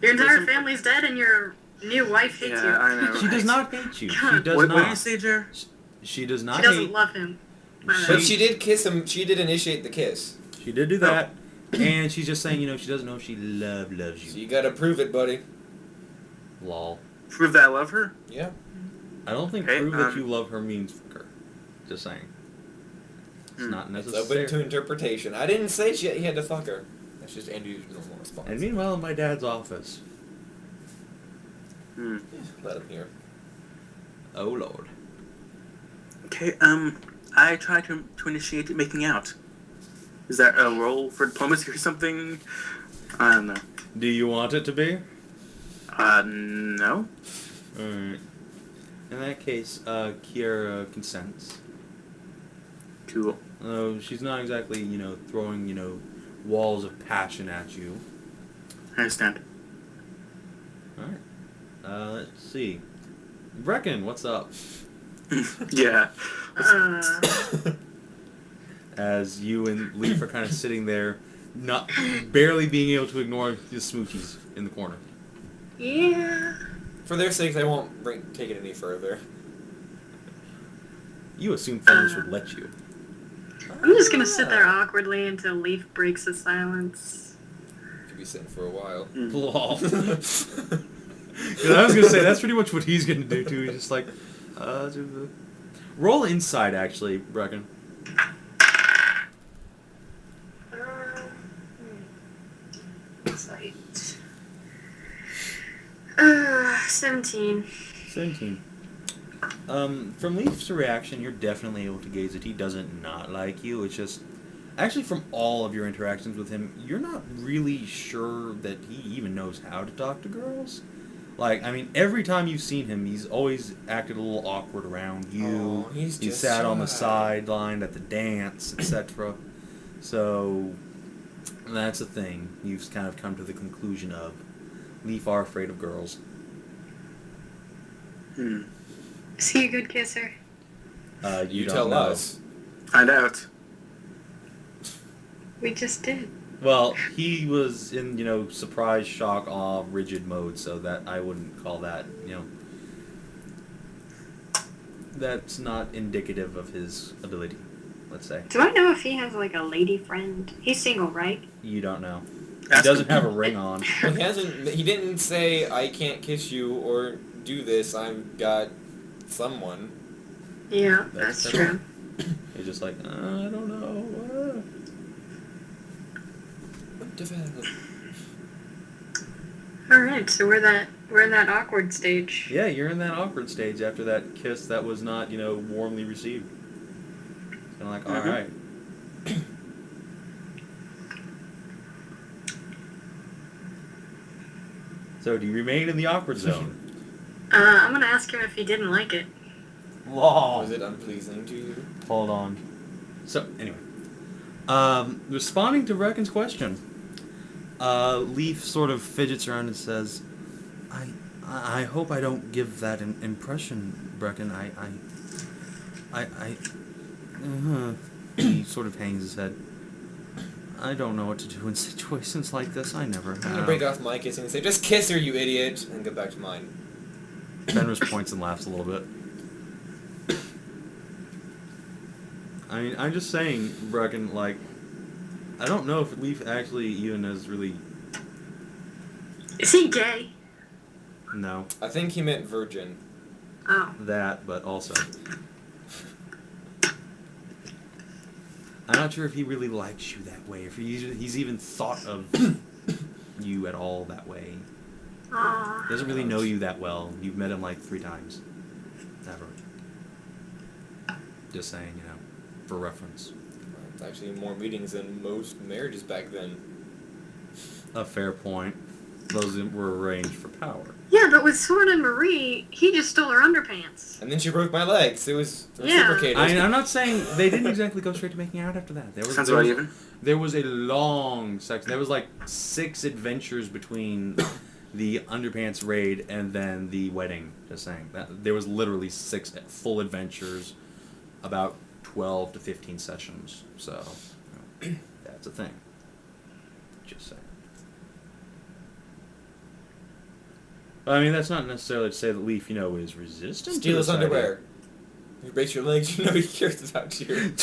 Your entire Listen- family dead, and your new wife hates yeah, I know. She does right? not hate you. She God. does What do you not. say, Jer? She does you. not She doesn't hate. love him. My She- bad. But she did kiss him. She did initiate the kiss. She did do that, and she's just saying, she doesn't know if she loves So you. you gotta prove it, buddy. Lol. Prove that I love her? Yeah. I don't think Okay, prove that you love her means fuck her. Just saying. It's not It's necessary. open to interpretation. I didn't say he had to fuck her. That's just Andrew's normal response. And meanwhile, in my dad's office. Hmm. Let him hear. Oh lord. Okay, I try to initiate making out. Is that a roll for diplomacy or something? I don't know. Do you want it to be? No. Alright. In that case, Kiera consents. Cool. She's not exactly, throwing, walls of passion at you. I understand. Alright. Let's see. Brecken, what's up? Yeah. As you and Leaf are kind of sitting there, not barely being able to ignore the smoochies in the corner. Yeah. For their sakes, I won't take it any further. You assume Fenris would let you. I'm just gonna sit there awkwardly until Leaf breaks the silence. Could be sitting for a while. Lol. 'Cause I was gonna say that's pretty much what he's gonna do too. He's just like, Roll inside, actually, Brecken. Insight. 17. 17. From Leaf's reaction, you're definitely able to gauge that he doesn't not like you. It's just, actually, from all of your interactions with him, you're not really sure that he even knows how to talk to girls. Like, I mean, every time you've seen him, he's always acted a little awkward around you. Oh, he's just sat on the shy. sideline at the dance, etc. So, that's a thing you've kind of come to the conclusion of. Leaf are afraid of girls. Is he a good kisser? You don't tell know. us. Find out. We just did. Well, he was in, surprise, shock, awe, rigid mode, so that I wouldn't call that, that's not indicative of his ability, let's say. Do I know if he has like a lady friend? He's single, right? You don't know. He Ask doesn't him. have a ring on. Well, he didn't say, I can't kiss you or do this, I've got someone. Yeah, That's that's true. He's just like, I don't know. Develop. Alright, so we're in that awkward stage. Yeah, you're in that awkward stage after that kiss that was not, warmly received. Kind of like, all right. So, do you remain in the awkward zone? I'm gonna ask him if he didn't like it. Was it unpleasing to you? Hold on. So, anyway. Responding to Brecken's question, Leaf sort of fidgets around and says, I hope I don't give that impression, Brecken. He sort of hangs his head. I don't know what to do in situations like this. I never have. I'm gonna break off my kissing and say, just kiss her, you idiot, and go back to mine. Fenris points and laughs a little bit. I mean, I'm just saying, Brecken, like, I don't know if Leaf actually even has really... Is he gay? No. I think he meant virgin. Oh. That, but also... I'm not sure if he really likes you that way, if he's even thought of you at all that way. Aww. He doesn't really know you that well. You've met him like 3 times. Ever. Just saying, for reference. It's actually more meetings than most marriages back then. A fair point. Those were arranged for power. Yeah, but with Sword and Marie, he just stole her underpants. And then she broke my legs. It was Yeah. reciprocated. I'm not saying they didn't exactly go straight to making out after that. Sounds about even. There was a long section. There was like 6 adventures between the underpants raid and then the wedding. Just saying that there was literally 6 full adventures, about 12 to 15 sessions. So that's a thing. Just saying. I mean, that's not necessarily to say that Leaf, is resistant. Steal to his this idea. underwear. If you break your legs, you know he cares about you.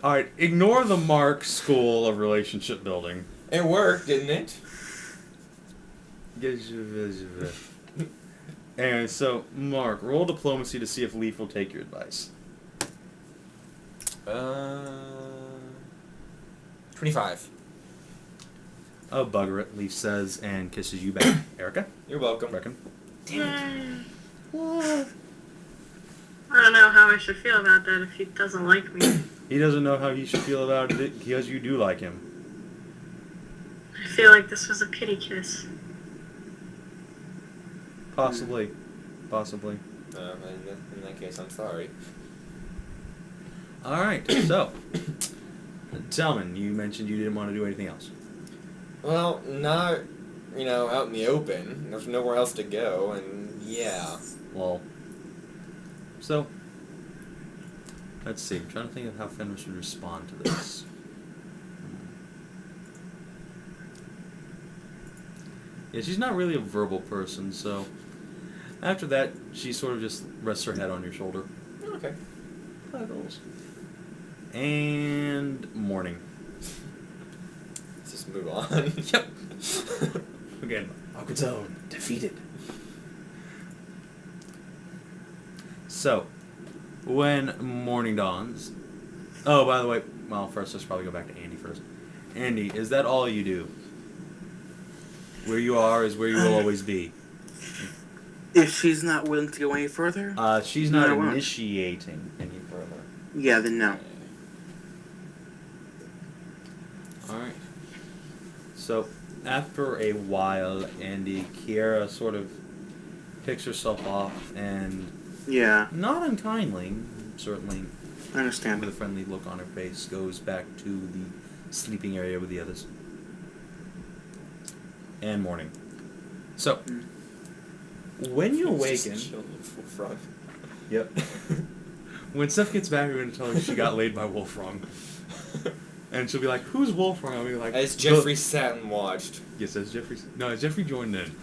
Alright, ignore the Mark school of relationship building. It worked, didn't it? Anyway, so, Mark, roll diplomacy to see if Leaf will take your advice. 25. Oh, bugger it, Leaf says, and kisses you back. Erica? You're welcome. Brecken? I don't know how I should feel about that if he doesn't like me. He doesn't know how he should feel about it because you do like him. I feel like this was a pity kiss. Possibly. Possibly. In that case, I'm sorry. Alright, so. Talmen, you mentioned you didn't want to do anything else. Well, not, out in the open. There's nowhere else to go, and yeah. Well. So. Let's see. I'm trying to think of how Fenris would respond to this. Yeah, she's not really a verbal person, so after that, she sort of just rests her head on your shoulder. Okay. Puddles. And morning. Let's just move on. Yep. Again, awkward zone defeated. So, when morning dawns... Oh, by the way, well, first let's probably go back to Andy first. Andy, is that all you do? Where you are is where you will always be. If she's not willing to go any further, She's not initiating any further. yeah, then no. Alright. So, after a while, Andy, Kiera sort of picks herself off and, Yeah, not unkindly, certainly I understand. with a friendly look on her face, goes back to the sleeping area with the others. And morning. So, when you awaken... Yep. When Steph gets back, we're going to tell her she got laid by Wolfong. And she'll be like, who's Wolfong? I'll be like... As Jeffrey sat and watched. Yes, as Jeffrey... No, as Jeffrey joined in.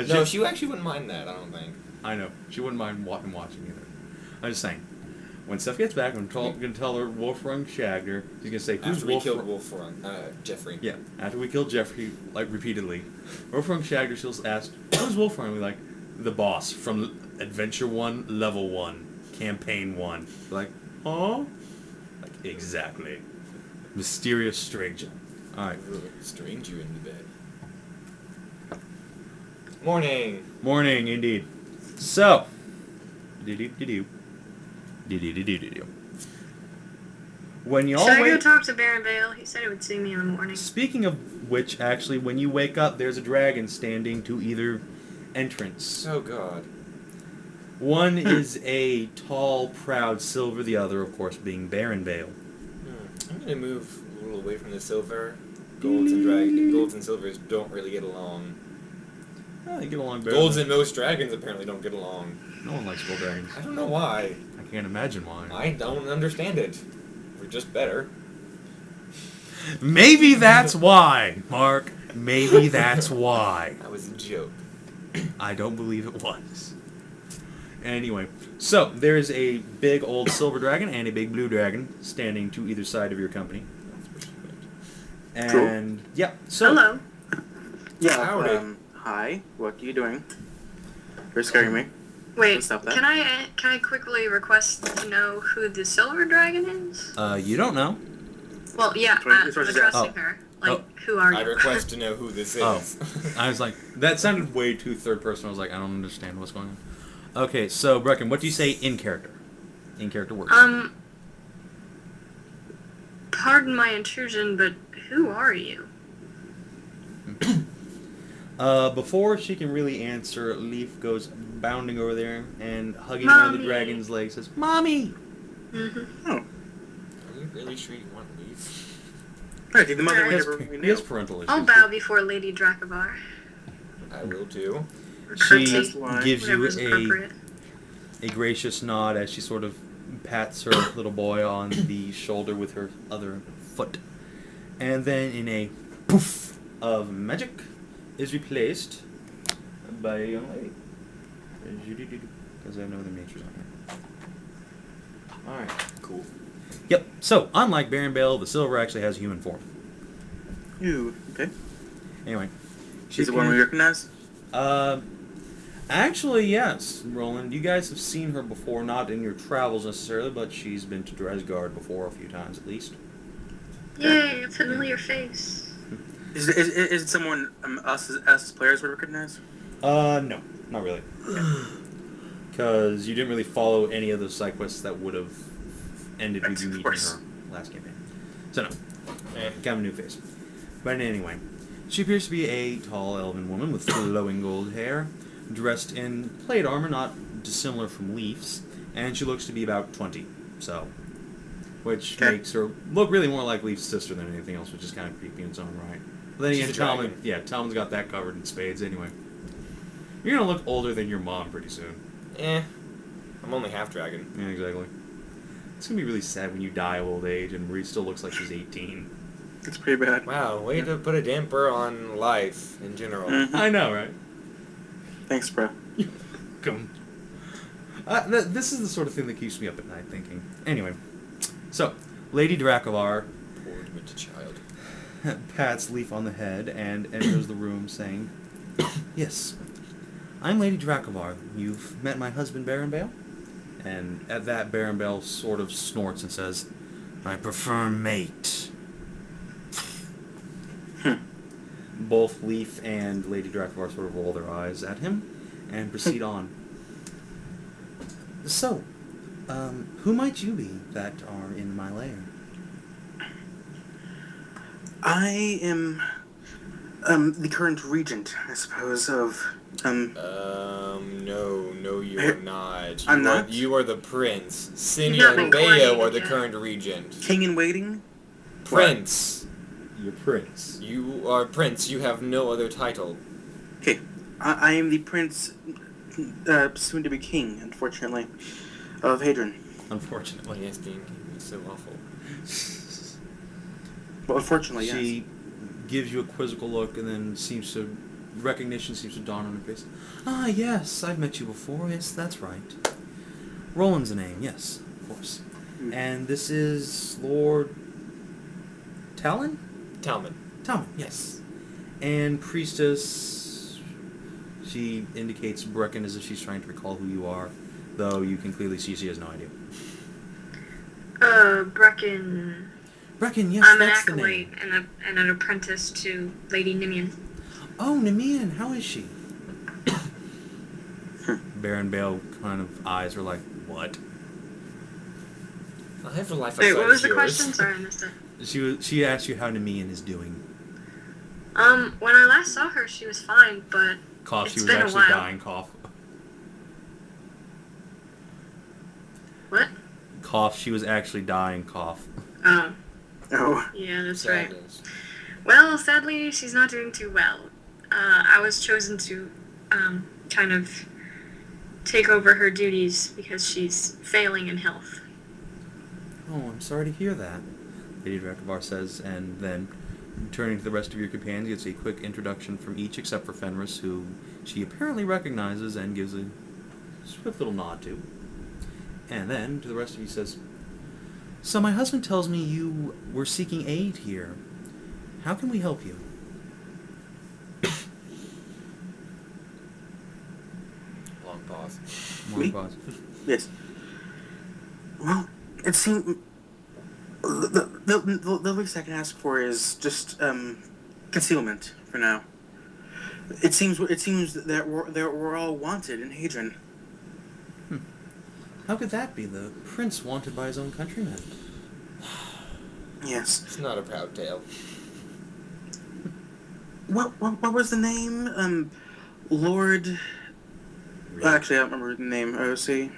No, she actually wouldn't mind that, I don't think. I know. She wouldn't mind him watching either. I'm just saying. When Steph gets back, I'm going to tell her Wolfong shagged her. She's going to say, who's After we Wolfong? killed Wolfong, Jeffrey. Yeah, after we killed Jeffrey, like, repeatedly. Wolfong shagged her, she'll ask, who's Wolfong? I'll be like, the boss from Adventure 1, Level 1, Campaign 1. Like, huh? Like, exactly. Mysterious stranger. Alright. Strange you into bed. Morning. Morning, indeed. So. When y'all Should I go wake... talk to Baron Vale? He said he would see me in the morning. Speaking of which, actually, when you wake up, there's a dragon standing to either entrance. Oh, God. One is a tall, proud silver, the other, of course, being Baron Vale. I'm going to move a little away from the silver. Golds and silvers don't really get along. Oh, they get along better. Golds and most dragons apparently don't get along. No one likes gold dragons. I don't know why. I can't imagine why. I don't understand it. We're just better. Maybe that's why, Mark. Maybe that's why. That was a joke. I don't believe it was. Anyway, so there's a big old silver dragon and a big blue dragon standing to either side of your company. And yeah, so Hello. Yeah, Howdy. hi. What are you doing? You're scaring me. Wait, Stop that. can I quickly request to know who the silver dragon is? you don't know. Well, yeah, That's what- that's what she said. addressing Oh. her. Like, Oh. who are you? I request to know who this is. Oh. I was like, that sounded way too third person. I was like, I don't understand what's going on. Okay, so Brecken, what do you say in character? In character words. Pardon my intrusion, but who are you? Before she can really answer, Leaf goes bounding over there and hugging one of the Mommy. dragon's legs says, Mommy! Mm-hmm. Oh. Are you really sure you want to leave? Right, the mother He we has, never we he knew. has parental issues. I'll bow before Lady Dracovar. I will too. Or She curtsy, gives you whatever's appropriate. a gracious nod as she sort of pats her little boy on the shoulder with her other foot. And then in a poof of magic is replaced by a young lady. Because I have no other natures on here. Alright. Cool. Yep, so unlike Baron Bale, the silver actually has human form. You okay? Anyway. She's the one we recognize? Actually, yes, Roland. You guys have seen her before, not in your travels necessarily, but she's been to Dresgard before a few times at least. Yay, a familiar face. Is it someone us as players would recognize? No, not really. Because you didn't really follow any of the side quests that would have ended with you Of meeting course. her last campaign. So no, kind of a new face. But anyway, she appears to be a tall elven woman with flowing gold hair, dressed in plate armor, not dissimilar from Leaf's, and she looks to be about 20. So, which Okay. makes her look really more like Leaf's sister than anything else, which is kind of creepy in its own right. But then She's again, a Talmen, dragon. yeah, Talmen's got that covered in spades anyway. You're gonna look older than your mom pretty soon. I'm only half dragon. Yeah, exactly. It's gonna be really sad when you die of old age and Marie still looks like she's 18. It's pretty bad. Wow, way to put a damper on life in general. Mhm. I know, right? Thanks, bro. Come. This is the sort of thing that keeps me up at night thinking. Anyway, so Lady Dracovar Poor demented child. pats Leaf on the head and enters the room saying, "Yes, I'm Lady Dracovar. You've met my husband, Baron Bale?" And at that, Baron Bell sort of snorts and says, I prefer mate. Both Leaf and Lady Dracovar sort of roll their eyes at him and proceed on. So, who might you be that are in my lair? I am the current regent, I suppose, of No, you are not. I'm not? You are the prince. not Sinia been and Beo are the coordinated yet. current regent. king in waiting. Prince. Your prince. You are prince. You have no other title. Okay, I am the prince, soon to be king, unfortunately, of Haddric. Unfortunately. Yes, being king is so awful. Well, unfortunately, yes. She gives you a quizzical look and then recognition seems to dawn on her face. Ah, yes, I've met you before. Yes, that's right. Roland's the name. Yes, of course. Mm. And this is Lord Talmen? Talmen. Talmen, yes. And Priestess, she indicates Brecken as if she's trying to recall who you are, though you can clearly see she has no idea. Brecken. Brecken, yes, I'm an that's the acolyte name. and an apprentice to Lady Nimian. Oh, Nimian, how is she? Baron Bale kind of eyes are like, what? I have a life Wait, outside what was of the yours. question? Sorry, I missed it. She asked you how Nimian is doing. When I last saw her, she was fine, but Cough, It's she was been a actually while. dying, cough. what? Cough, she was actually dying, cough. Oh, Oh, yeah, that's right. Sadness. Well, sadly, she's not doing too well. I was chosen to, kind of take over her duties because she's failing in health. Oh, I'm sorry to hear that, Lady Dracovar says, and then, turning to the rest of your companions, gets a quick introduction from each except for Fenris, who she apparently recognizes and gives a swift little nod to. And then, to the rest of you, says, So my husband tells me you were seeking aid here. How can we help you? Long pause. Long Me? pause. yes. Well, it seems the least I can ask for is just concealment for now. It seems that we're all wanted in Haddric. How could that be? The prince wanted by his own countrymen. Yes. It's not a proud tale. What was the name? Lord. Actually, I don't remember the name. see.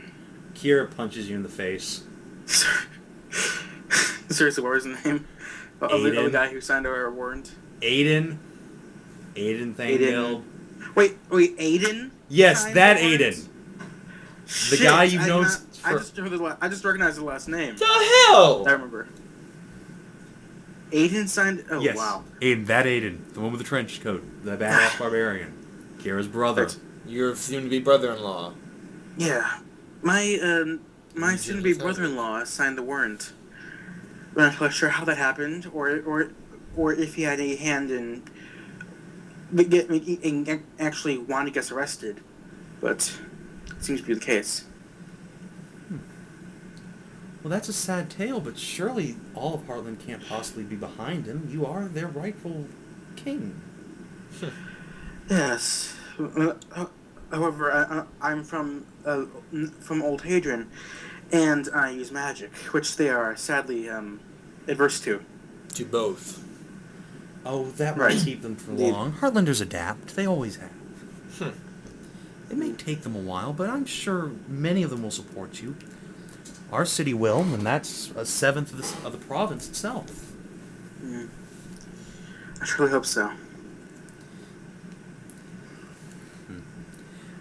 Kiera punches you in the face. Seriously, what was the name of the guy who signed our warrant? Aiden Thanghill. Wait, Aiden? Yes, Signed that the warrant? Aiden. The guy you've known I just recognized the last name. The hell! I remember. Aiden signed. Oh Yes. wow. Aiden, that Aiden. The one with the trench coat. The badass barbarian. Kiera's brother. Right. Your soon-to-be brother-in-law. Yeah, my soon-to-be brother-in-law signed the warrant. I'm not quite sure how that happened, or if he had a hand in actually wanting to get us arrested, but it seems to be the case. Well, that's a sad tale, but surely all of Heartland can't possibly be behind him. You are their rightful king. Yes. However, I'm from Old Haddric, and I use magic, which they are sadly adverse to. To both. Oh, that Right. won't keep them for Indeed. long. Heartlanders adapt. They always have. It may take them a while, but I'm sure many of them will support you. Our city will, and that's a seventh of the province itself. Mm. I truly hope so.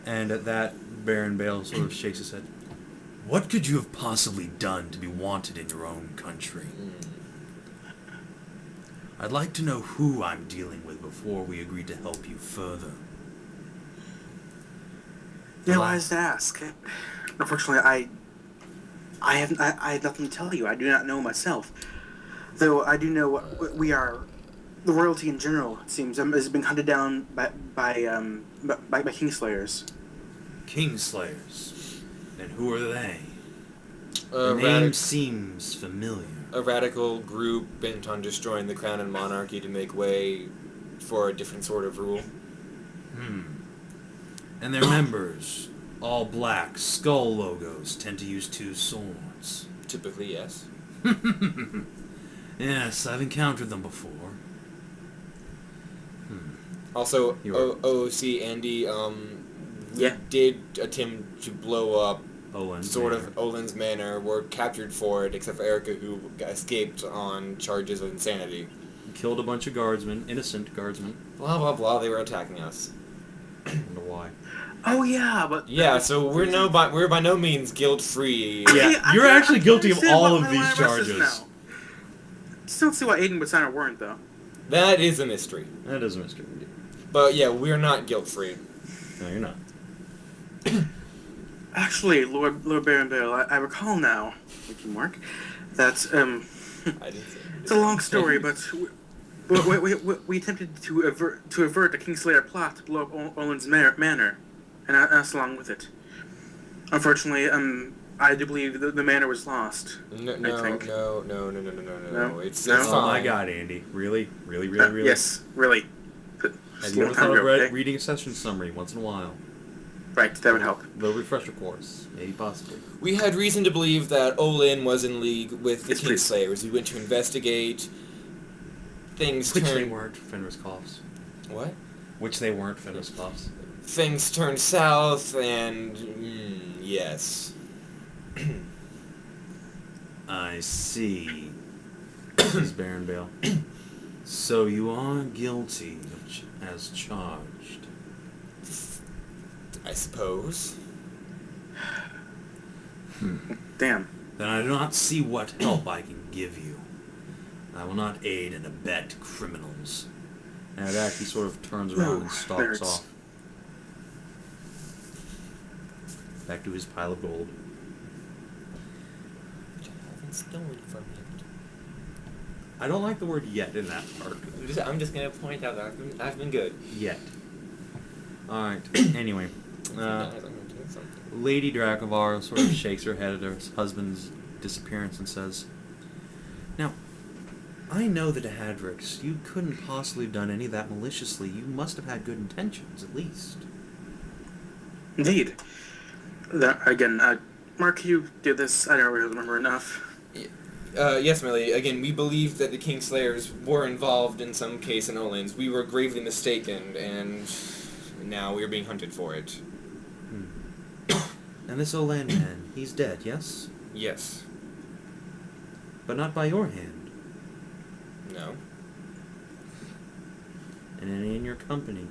And at that, Baron Bale sort of shakes his head. What could you have possibly done to be wanted in your own country? I'd like to know who I'm dealing with before we agree to help you further. You're wise to ask. Unfortunately, I have nothing to tell you. I do not know myself. Though I do know we are, the royalty in general, it seems, is being hunted down by Kingslayers. Kingslayers. And who are they? The name seems familiar. A radical group bent on destroying the crown and monarchy to make way for a different sort of rule. And their members, all black, skull logos, tend to use 2 swords. Typically, yes. Yes, I've encountered them before. Also, You're- OOC Andy, Yeah. did attempt to blow up Olin's sort Manor. of Olin's Manor, were captured for it, except for Erica, who escaped on charges of insanity. Killed a bunch of guardsmen, innocent guardsmen. Blah, blah, blah, they were attacking us. I wonder why. Oh yeah, but Yeah, so we're by no means guilt-free. Yeah, I you're can actually guilty of understand all why of these my arrest is charges. now. Just don't see why Aiden would sign a warrant though. That is a mystery. That is a mystery. But yeah, we're not guilt-free. No, you're not. Actually, Lord Baron Bale, I recall now, thank you, Mark, that I didn't say it's a long story, but we attempted to avert a Kingslayer plot to blow up Olin's manor, and us along with it. Unfortunately, I do believe the manor was lost. No. No? It's No? fine. Oh my god, Andy. Really? Really? Yes, really. Have you ever thought of reading a session summary once in a while? Right, that would help. A little refresher course. Maybe possibly. We had reason to believe that Olin was in league with the Yes, please. Kingslayers. We went to investigate. Things Which they turned... weren't Fenris coughs. What? Which they weren't Fenris coughs. Things turned south, and... yes. I see. Says Baron Bale. So you are guilty as charged. I suppose. Damn. Then I do not see what help I can give you. I will not aid and abet criminals. And at that, he sort of turns around and stalks hurts. off. Back to his pile of gold. Which I haven't stolen from him. I don't like the word "yet" in that part. I'm just gonna point out that I've been good. Yet. Alright, anyway. I'm gonna do something. Lady Dracovar sort of shakes her head at her husband's disappearance and says, "Now, I know that Haddric, you couldn't possibly have done any of that maliciously. You must have had good intentions, at least." Indeed. Again, Mark, you did this. I don't really remember enough. Yes, Millie. Again, we believe that the Kingslayers were involved in some case in Olin's. We were gravely mistaken, and now we are being hunted for it. And this Olan man, he's dead, yes? Yes. But not by your hand. No. And any in your company.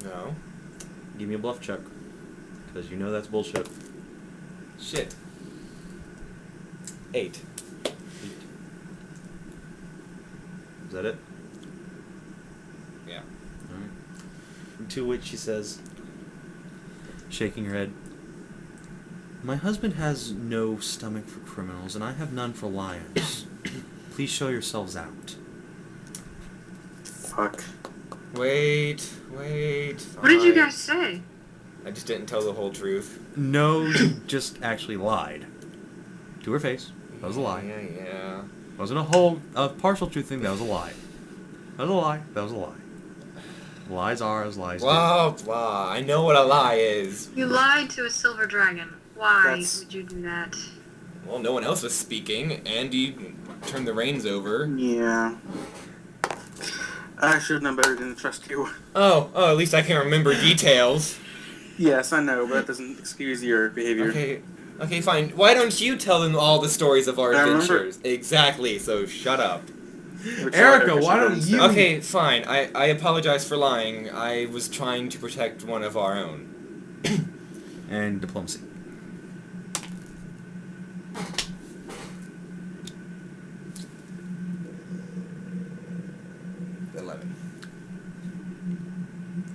No. Give me a bluff check. Because you know that's bullshit. Shit. 8. Is that it? Yeah. Alright. To which she says, shaking her head, "My husband has no stomach for criminals, and I have none for liars. Please show yourselves out." Fuck. Wait. What did you fine. guys say? I just didn't tell the whole truth. No, you just actually lied. To her face. That was a lie. Yeah. Wasn't a partial truth thing, that was a lie. That was a lie. That was a lie. Lies are as lies do. Blah, blah. I know what a lie is. You lied to a silver dragon. Why That's- would you do that? Well, no one else was speaking. Andy turned the reins over. Yeah. I should have known better than to trust you. Oh, at least I can remember details. Yes, I know, but that doesn't excuse your behavior. Okay, fine. Why don't you tell them all the stories of our I remember- adventures? Exactly, so shut up. Which Erica, I why should don't have you- done. Okay, fine. I apologize for lying. I was trying to protect one of our own. And diplomacy.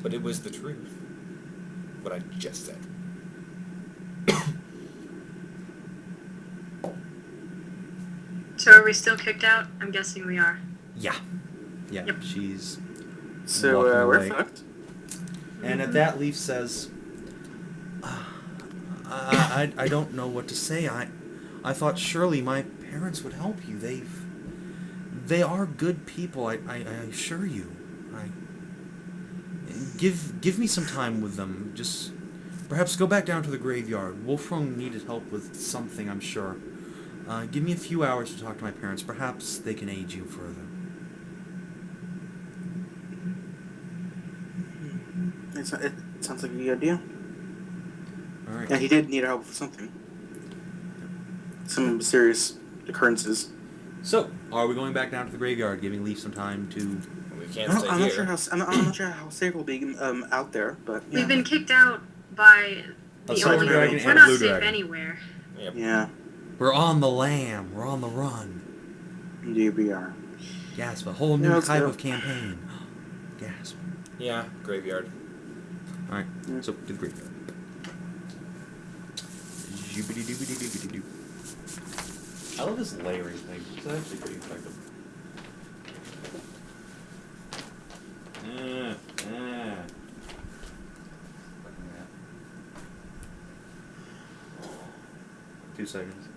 But it was the truth. What I just said. So are we still kicked out? I'm guessing we are. Yeah. Yeah, Yep. she's... So, walking we're away. fucked. And at that, Leaf says, I don't know what to say. I thought surely my parents would help you. They are good people. I assure you. Give me some time with them. Just perhaps go back down to the graveyard. Wolfong needed help with something, I'm sure. Give me a few hours to talk to my parents. Perhaps they can aid you further. It sounds like a good idea. All right. Yeah, he did need help with something. Some serious occurrences. So, are we going back down to the graveyard, giving Leaf some time to... We can't stay I'm here. not sure how safe we'll be out there, but yeah. We've been kicked out by A the silver Army. dragon We're and a not blue safe dragon. anywhere. Yep. Yeah, We're on the lam. We're on the run. indeed we are. Gasp, a whole new Yeah, let's type go. of campaign. Gasp. Yeah, graveyard. Alright, Yeah. so to the graveyard. Zoobity-doobity-doobity-doo. I love this layering thing. It's actually pretty effective. Fucking that. 2 seconds.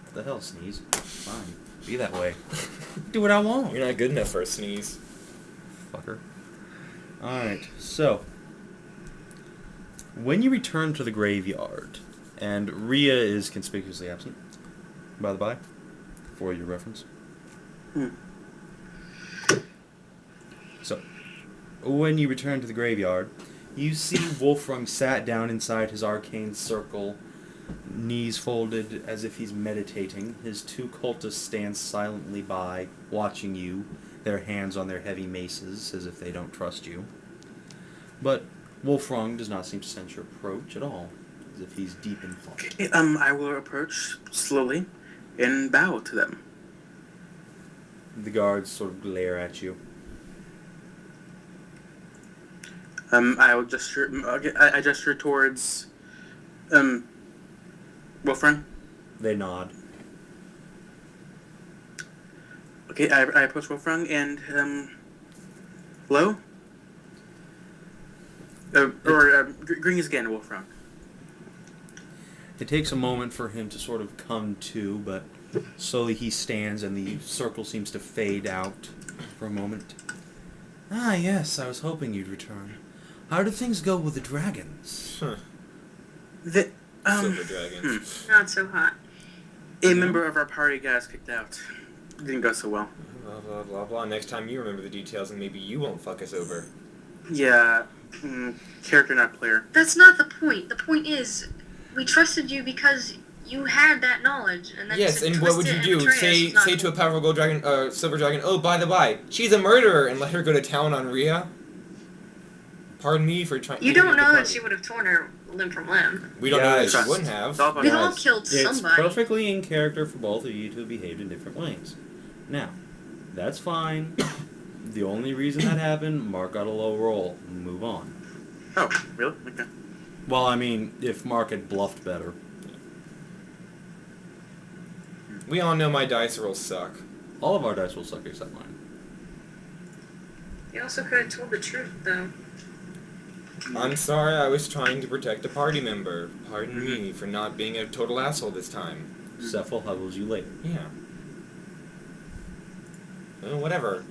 What the hell, sneeze? Fine. Be that way. Do what I want. You're not good enough for a sneeze. Fucker. Alright, so. When you return to the graveyard, and Rhea is conspicuously absent, by the by, for your reference. So, when you return to the graveyard, you see Wolfong sat down inside his arcane circle, knees folded as if he's meditating. His 2 cultists stand silently by, watching you, their hands on their heavy maces, as if they don't trust you. But Wolfong does not seem to sense your approach at all, as if he's deep in thought. Okay, I will approach slowly and bow to them. The guards sort of glare at you. I will gesture. I gesture towards Wolfong. They nod. Okay, I approach Wolfong and hello. Greetings again, Wolfong. It takes a moment for him to sort of come to, but slowly he stands and the circle seems to fade out for a moment. Ah, yes, I was hoping you'd return. How did things go with the dragons? Huh. The Silver dragons. Not so hot. A member of our party got us kicked out. It didn't go so well. Blah, blah, blah, blah. Next time you remember the details and maybe you won't fuck us over. Yeah, character not player. That's not the point. The point is, we trusted you because you had that knowledge, and then Yes, to and what would twist you it and do? betray us Say is not to a cool. powerful gold dragon, silver dragon, oh, by the by, she's a murderer, and let her go to town on Rhea? Pardon me for trying. You don't know that she would have torn her limb from limb. We don't know that Yes. she wouldn't have. It's all about We've all Guys, killed it's somebody. perfectly in character for both of you to have behaved in different ways. Now, that's fine. The only reason that happened, Mark got a low roll. Move on. Oh, really? Okay. Well, I mean, if Mark had bluffed better. We all know my dice rolls suck. All of our dice will suck except mine. You also could have told the truth, though. I'm sorry, I was trying to protect a party member. Pardon me for not being a total asshole this time. Cephal huddles you later. Yeah. Oh, whatever.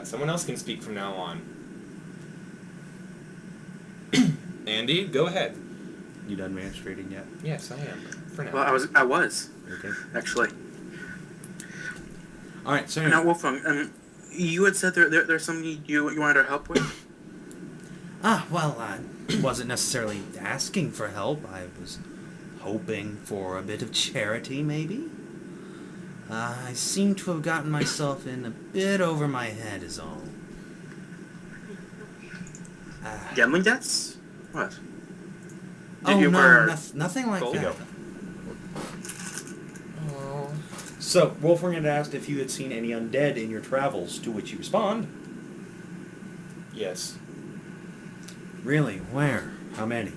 Someone else can speak from now on. Andy, go ahead. You done magistrating yet? Yes, I am. For now. Well, I was Okay. actually. Alright, so Now, Wolfong, you had said there's something you wanted our help with. well, I wasn't necessarily asking for help. I was hoping for a bit of charity, maybe. I seem to have gotten myself in a bit over my head is all. Gambling debts? What? Oh, you no, wear nothing like gold? that. Oh. So, Wolfgang had asked if you had seen any undead in your travels, to which you respond. Yes. Really? Where? How many?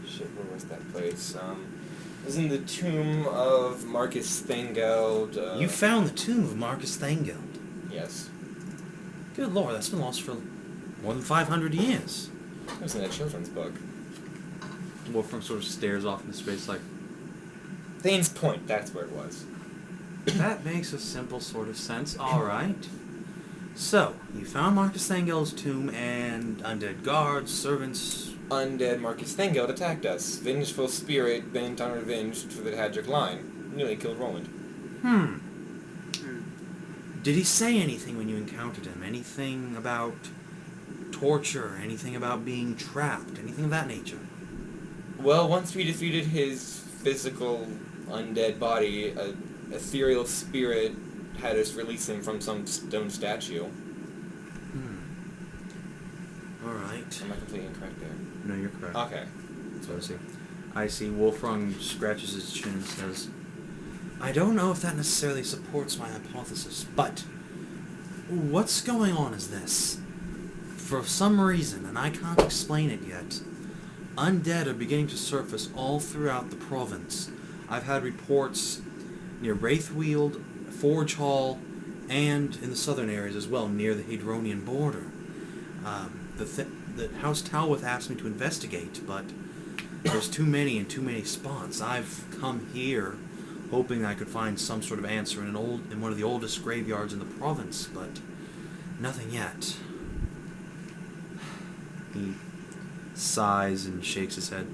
Shit, where was that place? It was in the tomb of Marcus Thangeld. You found the tomb of Marcus Thangeld. Yes. Good lord, that's been lost for more than 500 years. It was in a children's book. Wolfram sort of stares off into space like, Thane's Point, that's where it was. that makes a simple sort of sense. Alright. So, you found Marcus Thangel's tomb and undead guards, servants. Undead Marcus Thengeld attacked us. Vengeful spirit bent on revenge for the Haddric line. Nearly killed Roland. Did he say anything when you encountered him? Anything about torture? Anything about being trapped? Anything of that nature? Well, once we defeated his physical undead body, an ethereal spirit had us release him from some stone statue. Alright. Am I completely incorrect there? No, you're correct. Okay. That's what I see. I see Wolfrung scratches his chin and says, I don't know if that necessarily supports my hypothesis, but what's going on is this. For some reason, and I can't explain it yet, undead are beginning to surface all throughout the province. I've had reports near Wraithweald, Forge Hall, and in the southern areas as well, near the Hadronian border. The House Talwith asked me to investigate, but there's too many in too many spots. I've come here hoping I could find some sort of answer in one of the oldest graveyards in the province, but nothing yet. He sighs and shakes his head.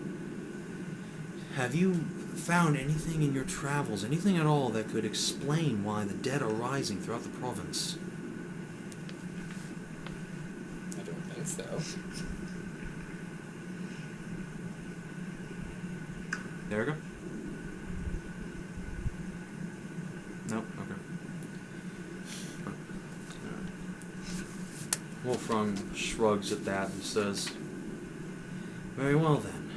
Have you found anything in your travels, anything at all that could explain why the dead are rising throughout the province? I don't think so. Erica? Nope, okay. Wolfram shrugs at that and says, very well then.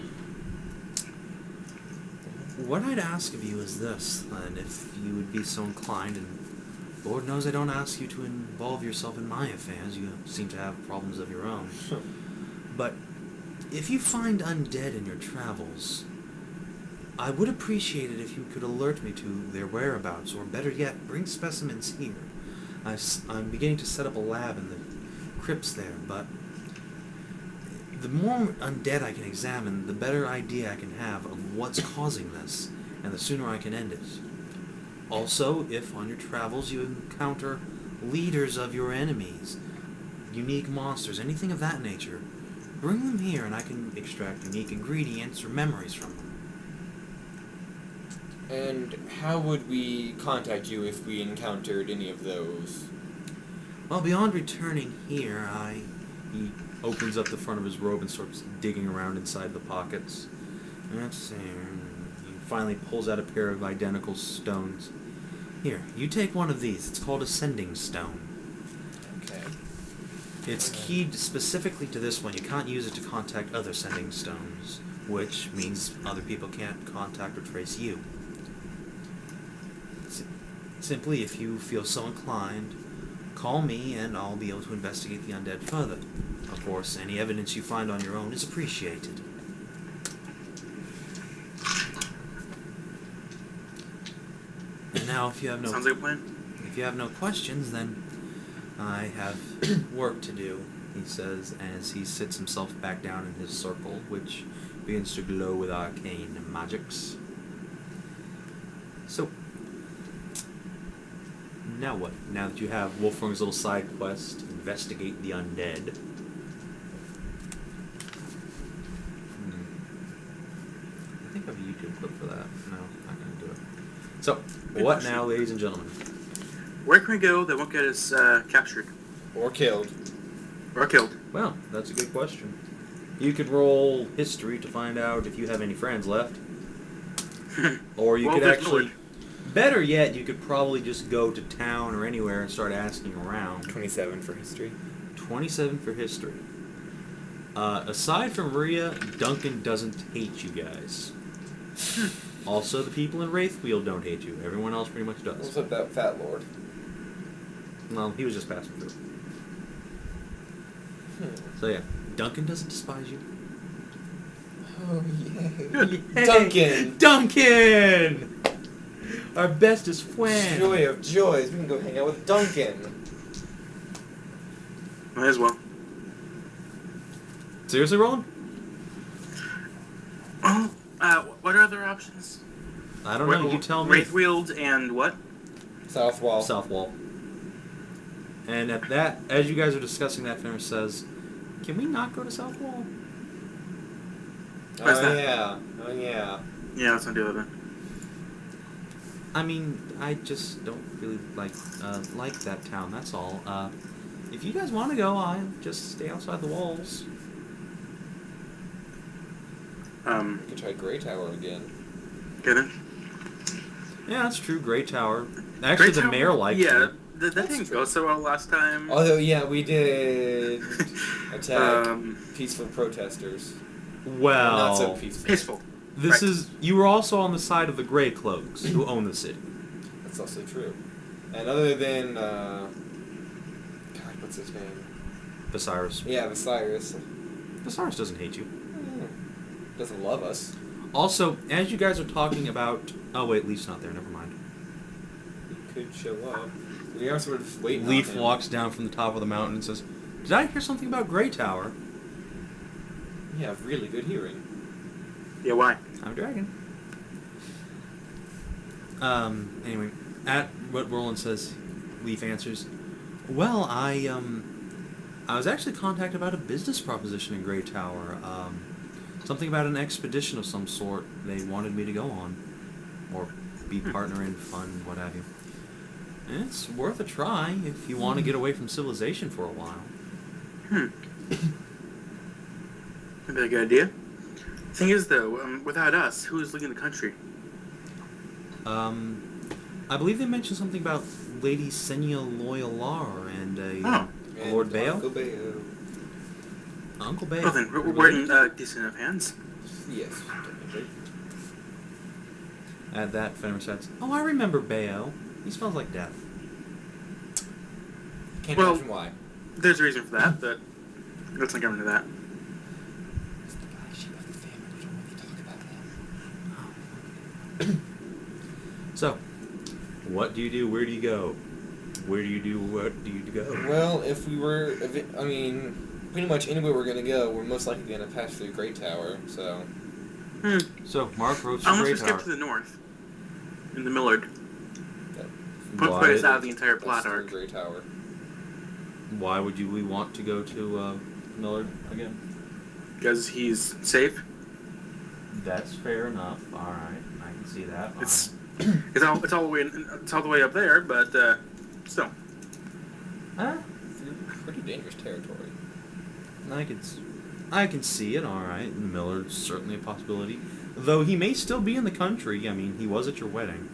What I'd ask of you is this, then, if you would be so inclined, and Lord knows I don't ask you to involve yourself in my affairs, you seem to have problems of your own. But if you find undead in your travels, I would appreciate it if you could alert me to their whereabouts, or better yet, bring specimens here. I'm beginning to set up a lab in the crypts there, but the more undead I can examine, the better idea I can have of what's causing this, and the sooner I can end it. Also, if on your travels you encounter leaders of your enemies, unique monsters, anything of that nature, bring them here and I can extract unique ingredients or memories from them. And how would we contact you if we encountered any of those? Well, beyond returning here, he opens up the front of his robe and starts digging around inside the pockets. Let's see. He finally pulls out a pair of identical stones. Here, you take one of these. It's called Ascending Stone. Okay. It's keyed specifically to this one. You can't use it to contact other Sending Stones, which means other people can't contact or trace you. Simply, if you feel so inclined, call me and I'll be able to investigate the undead further. Of course, any evidence you find on your own is appreciated. And now, if you have no Sounds like a plan. If you have no questions, then I have work to do, he says, as he sits himself back down in his circle, which begins to glow with arcane magics. So, now what? Now that you have Wolfrung's little side quest, investigate the undead. I think I have a YouTube clip for that. No, not going to do it. So, what now, ladies and gentlemen? Where can we go that won't get us captured? Or killed. Or killed? Well, that's a good question. You could roll history to find out if you have any friends left. Or you could actually... Better yet, you could probably just go to town or anywhere and start asking around. 27 for history. 27 for history. Aside from Maria, Duncan doesn't hate you guys. Also, the people in Wraithweald don't hate you. Everyone else pretty much does. What's up that fat lord? Well, he was just passing through. So yeah, Duncan doesn't despise you. Oh, yay. Good. Duncan! Duncan! Our bestest friend. Joy of joys. We can go hang out with Duncan. Might as well. Seriously, Roland? Oh, what are other options? I don't know. You tell me. Wraithwield and what? South wall. South wall. And at that, as you guys are discussing that, Fenris says, "Can we not go to South wall?" Where's that? Yeah. Oh yeah. Yeah, let's not do that. I mean, I just don't really like that town. That's all. If you guys want to go, I'll just stay outside the walls. We could try Grey Tower again. Get it? Yeah, that's true. Great Tower. Actually, the mayor liked it. That didn't go so well last time. Although, yeah, we did attack peaceful protesters. Well, Not so peaceful. Peaceful. This Right. is you were also on the side of the Grey Cloaks, who own the city. That's also true. And other than, God, what's his name? Viserys. Yeah, Viserys. Viserys doesn't hate you. Doesn't love us. Also, as you guys are talking about... Oh, wait, Leaf's not there. Never mind. He could show up. We are sort of waiting Leaf on him. walks down from the top of the mountain and says, "Did I hear something about Grey Tower?" You have really good hearing. Yeah, why? I'm a dragon. Anyway, at what Roland says, Leaf answers, "Well, I was actually contacted about a business proposition in Grey Tower. Something about an expedition of some sort they wanted me to go on. Or be partner in fun, what have you. And it's worth a try if you want to get away from civilization for a while." That'd be a good idea. Thing is, though, without us, who's leading the country? I believe they mentioned something about Lady Senya Loyalar and a Lord Bayo. Uncle Bayo. Uncle Bayo. Well, then, we're in decent enough hands. Yes, technically. At that, Fenrir says, "Oh, I remember Bayo. He smells like death." Can't Well- imagine why. There's a reason for that, but let's not go into that. It's the black sheep of the family. We don't really talk about him. So, what do you do? Where do you go? Where do you do? What do you go? Well, I mean, pretty much anywhere we're gonna go, we're most likely gonna pass through Great Tower. So. So, Mark wrote Unless Grey we skip Tower. to the north, in the Millard. Put Why, us out of the entire plot Through arc. Great Tower. why would we want to go to Millard again? Because he's safe. That's fair enough. All right, I can see that. It's it's all the way up there, but still. Huh? Pretty dangerous territory. I can see it. All right, Millard's certainly a possibility. Though he may still be in the country. I mean, he was at your wedding.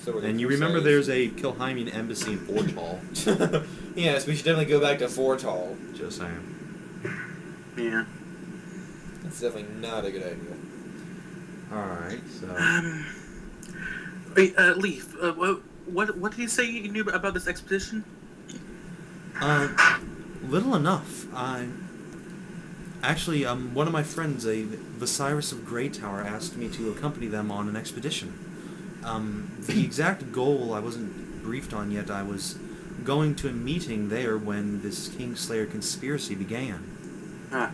So And you remember there's a Kilheimian embassy in Forge Hall. Yes, we should definitely go back to Forge Hall. Just saying. Yeah. That's definitely not a good idea. Alright, so... Wait, Leaf. What did you say you knew about this expedition? Little enough. Actually, one of my friends, a Viserys of Grey Tower, asked me to accompany them on an expedition. The exact goal I wasn't briefed on yet. I was going to a meeting there when this Kingslayer conspiracy began. Right.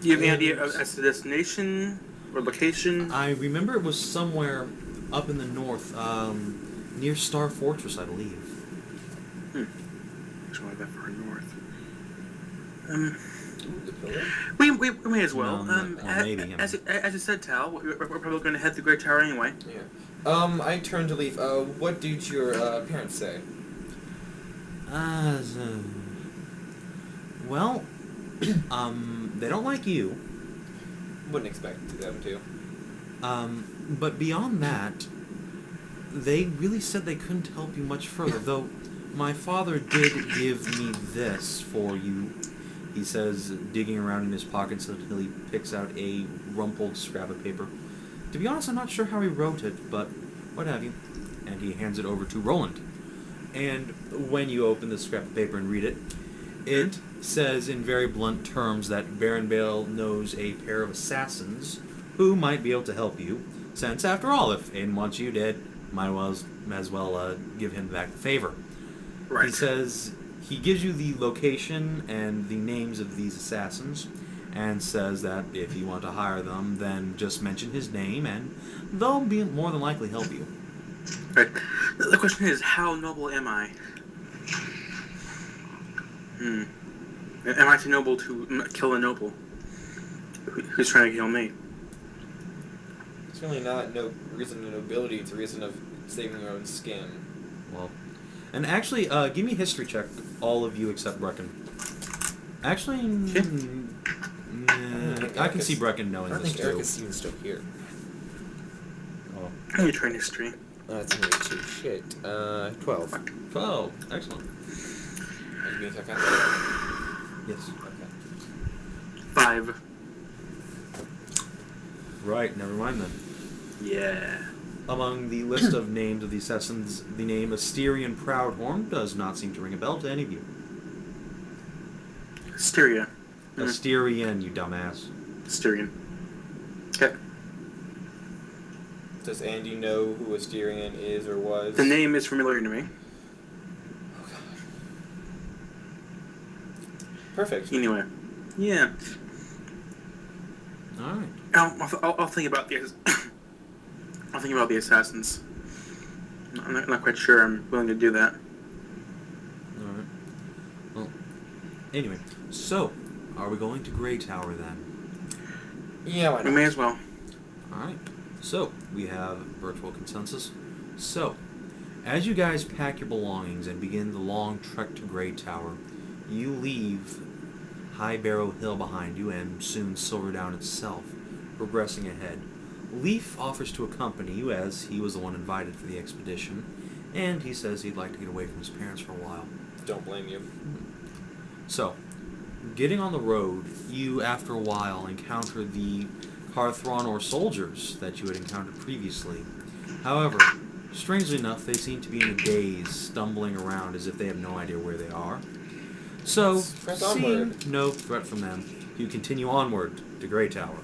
Do you have any idea as to destination or location? I remember it was somewhere up in the north, near Star Fortress, I believe. Actually, not that far north. Ooh, the pillar? We may as well. No, maybe. As you said, Tal, we're probably going to head to Great Tower anyway. Yeah. I turned to Leaf. What did your parents say? Well, they don't like you. Wouldn't expect them to. But beyond that, they really said they couldn't help you much further, though my father did give me this for you. He says, digging around in his pockets until he picks out a rumpled scrap of paper. To be honest, I'm not sure how he wrote it, but what have you. And he hands it over to Roland. And when you open the scrap of paper and read it, it says in very blunt terms that Baron Bale knows a pair of assassins who might be able to help you, since, after all, if Aiden wants you dead, might as well give him back the favor. Right. He says he gives you the location and the names of these assassins, and says that if you want to hire them, then just mention his name, and they'll be more than likely help you. Right. The question is, how noble am I? Am I too noble to kill a noble who's trying to kill me? It's really not no reason of nobility, it's a reason of saving your own skin. Well, and actually, give me a history check, all of you except Brecken. Actually, I can see Brecken knowing this too. I think Eric is even still here. Oh. Let me try history. That's only 2. Shit. 12. 12. Excellent. Are you being sarcastic? Yes. Okay. 5. Right, never mind then. Yeah. Among the list of names of the assassins, the name Asterian Proudhorn does not seem to ring a bell to any of you. Styria. Asterian, you dumbass. Styrian. Okay. Does Andy know who Asterian is or was? The name is familiar to me. Oh, God. Perfect. Anyway. Yeah. Alright. I'll think about the I'll think about the assassins. I'm not quite sure I'm willing to do that. Alright. Well, anyway, so, are we going to Grey Tower then? Yeah, why We not? may as well. Alright. So, we have virtual consensus. So, as you guys pack your belongings and begin the long trek to Grey Tower, you leave High Barrow Hill behind you and soon Silverdown itself, progressing ahead. Leaf offers to accompany you as he was the one invited for the expedition, and he says he'd like to get away from his parents for a while. Don't blame you. So, getting on the road, you after a while encounter the Carthronor soldiers that you had encountered previously. However, strangely enough, they seem to be in a daze, stumbling around as if they have no idea where they are. So, Press seeing onward. no threat from them, you continue onward to Grey Tower.